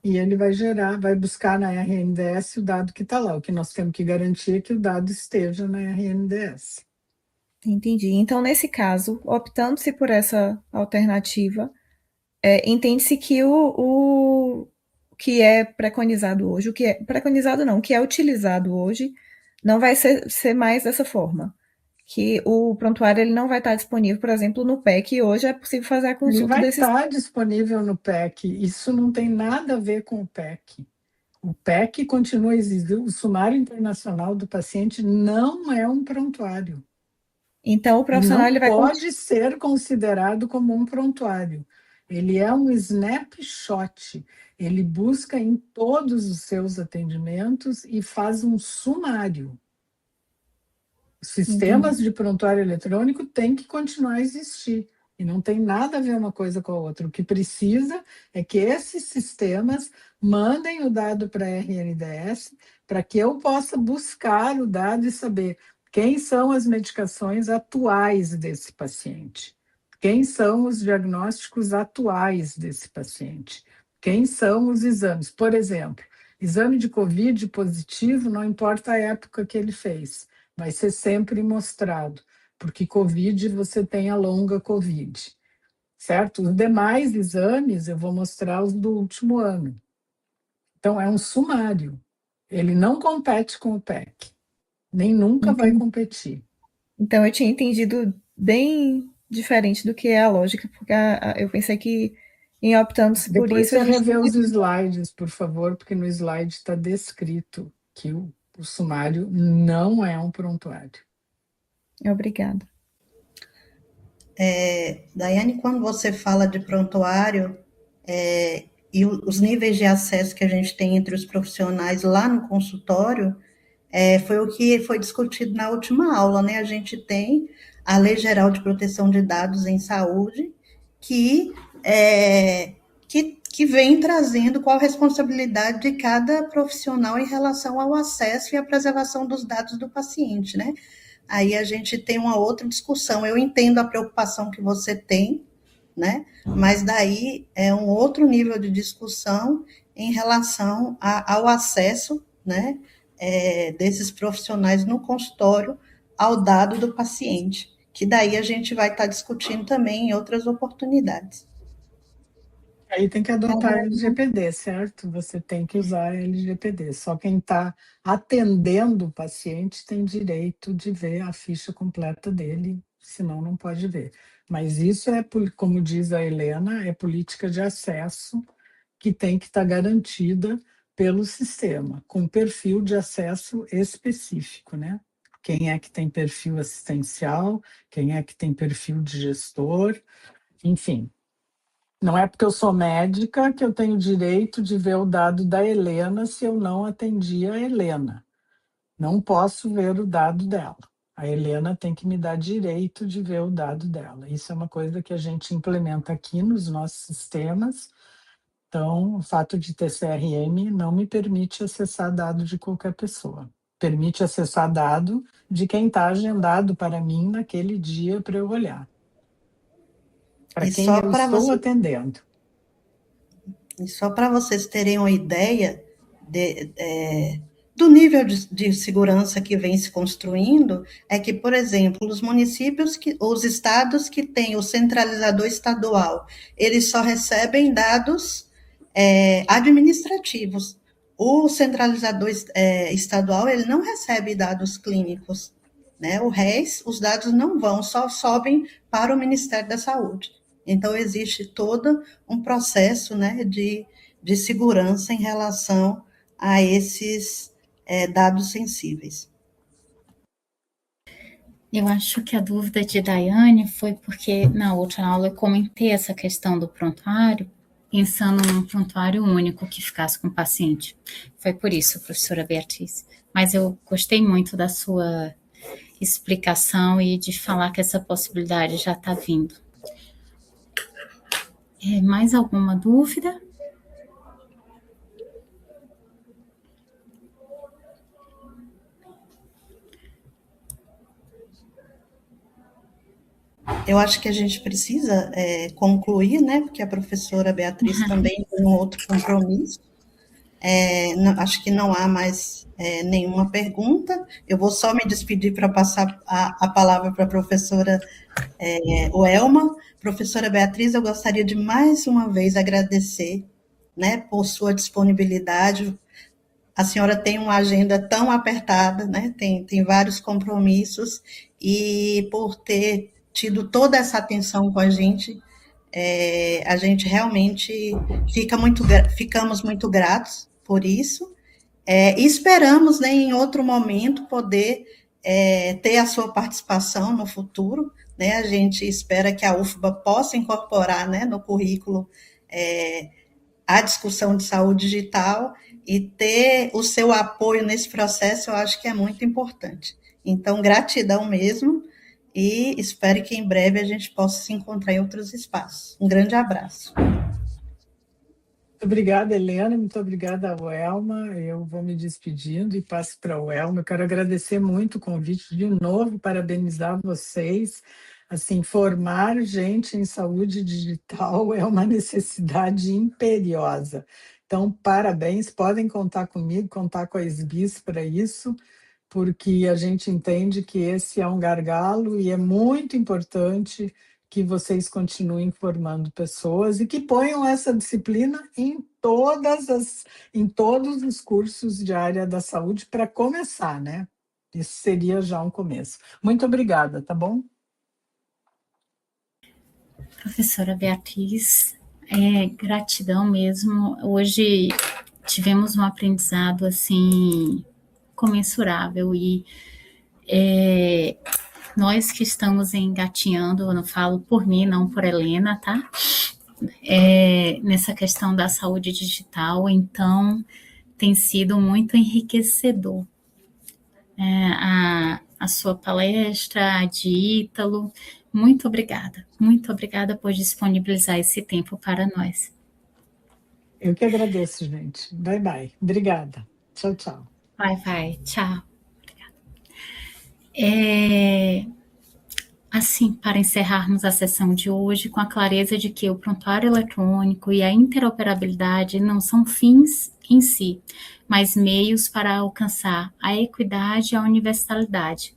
e ele vai gerar, vai buscar na RNDS o dado que está lá. O que nós temos que garantir é que o dado esteja na RNDS. entendi. Então, nesse caso, optando-se por essa alternativa, entende-se que o que é preconizado hoje, o que é preconizado não, o que é utilizado hoje, não vai ser mais dessa forma. Que o prontuário ele não vai estar disponível, por exemplo, no PEC, e hoje é possível fazer a Ele consulta vai desses. estar disponível no PEC. Isso não tem nada a ver com o PEC. O PEC continua existindo. O sumário internacional do paciente não é um prontuário. Então, o E profissional não ele vai. pode ser considerado como um prontuário. Ele é um snapshot. Ele busca em todos os seus atendimentos e faz um sumário. Os Entendi. sistemas de prontuário eletrônico têm que continuar a existir. E não tem nada a ver uma coisa com a outra. O que precisa é que esses sistemas mandem o dado para a RNDS para que eu possa buscar o dado e saber quem são as medicações atuais desse paciente, quem são os diagnósticos atuais desse paciente, quem são os exames. Por exemplo, exame de COVID positivo, não importa a época que ele fez, vai ser sempre mostrado, porque COVID você tem a longa COVID, certo? Os demais exames eu vou mostrar os do último ano. Então, é um sumário. Ele não compete com o PEC, nem nunca vai Entendi. competir. Então, eu tinha entendido bem diferente do que é a lógica, porque eu pensei que, em optando-se por Depois isso, a você gente revê os teria. slides, por favor, porque no slide está descrito que o sumário não é um prontuário. Obrigada. Daiane, quando você fala de prontuário e os níveis de acesso que a gente tem entre os profissionais lá no consultório, foi o que foi discutido na última aula, né? A gente tem a Lei Geral de Proteção de Dados em Saúde, que vem trazendo qual a responsabilidade de cada profissional em relação ao acesso e à preservação dos dados do paciente, né? Aí a gente tem uma outra discussão. Eu entendo a preocupação que você tem, né? Mas daí é um outro nível de discussão em relação ao acesso, né? Desses profissionais no consultório ao dado do paciente, que daí a gente vai estar discutindo também em outras oportunidades. Aí tem que adotar LGPD, certo? Você tem que usar LGPD. Só quem está atendendo o paciente tem direito de ver a ficha completa dele, senão não pode ver. Mas isso como diz a Helena, é política de acesso que tem que estar garantida pelo sistema, com perfil de acesso específico, né? Quem é que tem perfil assistencial, quem é que tem perfil de gestor, enfim. Não é porque eu sou médica que eu tenho direito de ver o dado da Helena se eu não atendi a Helena. Não posso ver o dado dela. A Helena tem que me dar direito de ver o dado dela. Isso é uma coisa que a gente implementa aqui nos nossos sistemas. Então, o fato de ter CRM não me permite acessar dados de qualquer pessoa. permite acessar dado de quem está agendado para mim naquele dia para eu olhar. Para E quem só eu para estou você, atendendo. e só para vocês terem uma ideia do nível de segurança que vem se construindo, é que, por exemplo, os municípios, os estados que têm o centralizador estadual, eles só recebem dados administrativos. O centralizador estadual, ele não recebe dados clínicos, né? O RES, os dados não vão, só sobem para o Ministério da Saúde. Então, existe todo um processo, né, de segurança em relação a esses dados sensíveis. Eu acho que a dúvida de Daiane foi porque na outra aula eu comentei essa questão do prontuário, pensando num prontuário único que ficasse com o paciente. Foi por isso, professora Beatriz. Mas eu gostei muito da sua explicação e de falar que essa possibilidade já está vindo. Mais alguma dúvida? Eu acho que a gente precisa concluir, né? Porque a professora Beatriz também tem um outro compromisso. Acho que não há mais nenhuma pergunta. Eu vou só me despedir para passar a palavra para a professora Welma. Professora Beatriz, eu gostaria de mais uma vez agradecer, né, por sua disponibilidade. A senhora tem uma agenda tão apertada, né, tem vários compromissos, e por ter tido toda essa atenção com a gente realmente ficamos muito gratos por isso. E esperamos, né, em outro momento, poder ter a sua participação no futuro, né? A gente espera que a UFBA possa incorporar, né, no currículo a discussão de saúde digital, e ter o seu apoio nesse processo, eu acho que é muito importante. Então, gratidão mesmo, e espero que em breve a gente possa se encontrar em outros espaços. Um grande abraço. Muito obrigada, Helena, muito obrigada, Welma. Eu vou me despedindo e passo para a Welma. Eu quero agradecer muito o convite de novo, parabenizar vocês. Assim, formar gente em saúde digital é uma necessidade imperiosa. Então, parabéns, podem contar comigo, contar com a SBIS para isso, porque a gente entende que esse é um gargalo e é muito importante que vocês continuem formando pessoas e que ponham essa disciplina em todos os cursos de área da saúde para começar, né? Isso seria já um começo. Muito obrigada, tá bom? Professora Beatriz, gratidão mesmo. Hoje tivemos um aprendizado assim comensurável, e nós que estamos engatinhando, eu não falo por mim, não por Helena, tá? Nessa questão da saúde digital, então tem sido muito enriquecedor. A sua palestra, a de Ítalo, muito obrigada por disponibilizar esse tempo para nós. Eu que agradeço, gente. Bye, bye. Obrigada. Tchau, tchau. Vai, tchau. Obrigada. Assim, para encerrarmos a sessão de hoje, com a clareza de que o prontuário eletrônico e a interoperabilidade não são fins em si, mas meios para alcançar a equidade e a universalidade.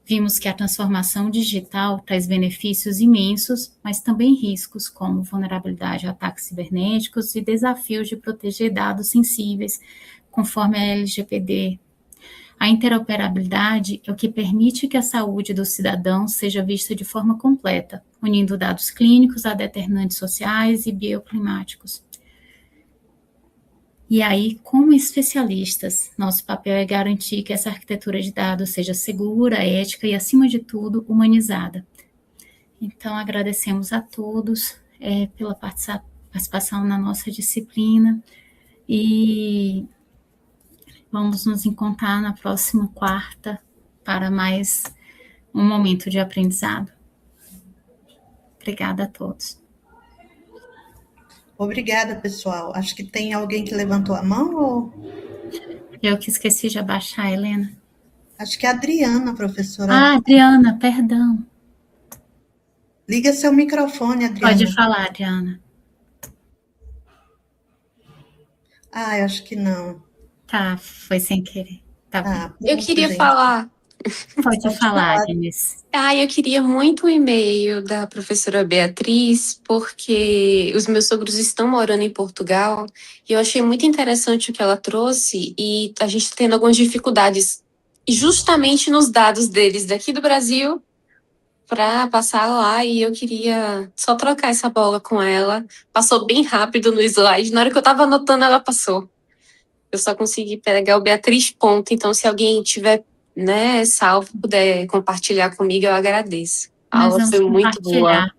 Vimos que a transformação digital traz benefícios imensos, mas também riscos, como vulnerabilidade a ataques cibernéticos e desafios de proteger dados sensíveis, conforme a LGPD. A interoperabilidade é o que permite que a saúde do cidadão seja vista de forma completa, unindo dados clínicos a determinantes sociais e bioclimáticos. E aí, como especialistas, nosso papel é garantir que essa arquitetura de dados seja segura, ética e, acima de tudo, humanizada. Então, agradecemos a todos pela participação na nossa disciplina, e vamos nos encontrar na próxima quarta para mais um momento de aprendizado. Obrigada a todos. Obrigada, pessoal. Acho que tem alguém que levantou a mão, ou... Eu que esqueci de abaixar, Helena. Acho que é a Adriana, professora. Ah, Adriana, perdão. Liga seu microfone, Adriana. Pode falar, Adriana. Ah, eu acho que não. Tá, foi sem querer. Tá bom. Eu pronto, queria gente. falar. Pode falar, Denise. Eu queria muito o e-mail da professora Beatriz, porque os meus sogros estão morando em Portugal e eu achei muito interessante o que ela trouxe e a gente está tendo algumas dificuldades justamente nos dados deles daqui do Brasil para passar lá e eu queria só trocar essa bola com ela. Passou bem rápido no slide, na hora que eu estava anotando ela passou. Eu só consegui pegar o Beatriz ponto, então se alguém tiver, né, salvo, puder compartilhar comigo, eu agradeço. A Nós aula vamos foi muito boa. compartilhar.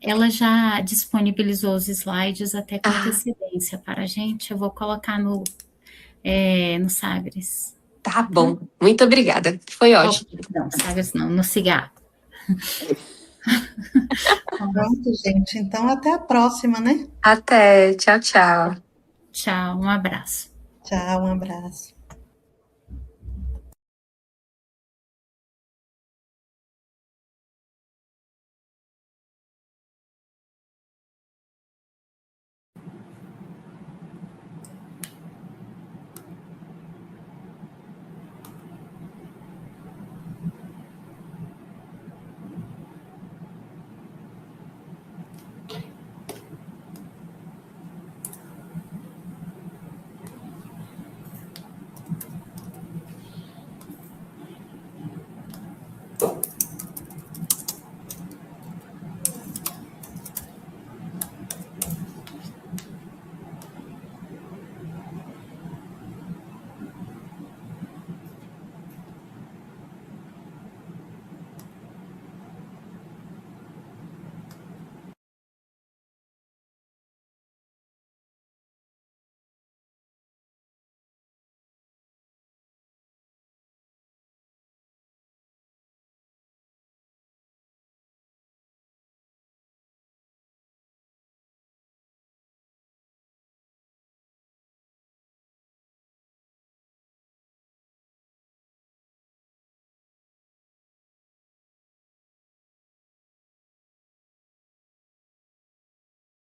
Ela já disponibilizou os slides até com antecedência para a gente. Eu vou colocar no Sagres. Tá bom, muito obrigada. Foi ótimo. Não, Sagres não, no Cigarro. Pronto, gente. Então, até a próxima, né? Até, tchau, tchau. Tchau, um abraço. Tchau, um abraço.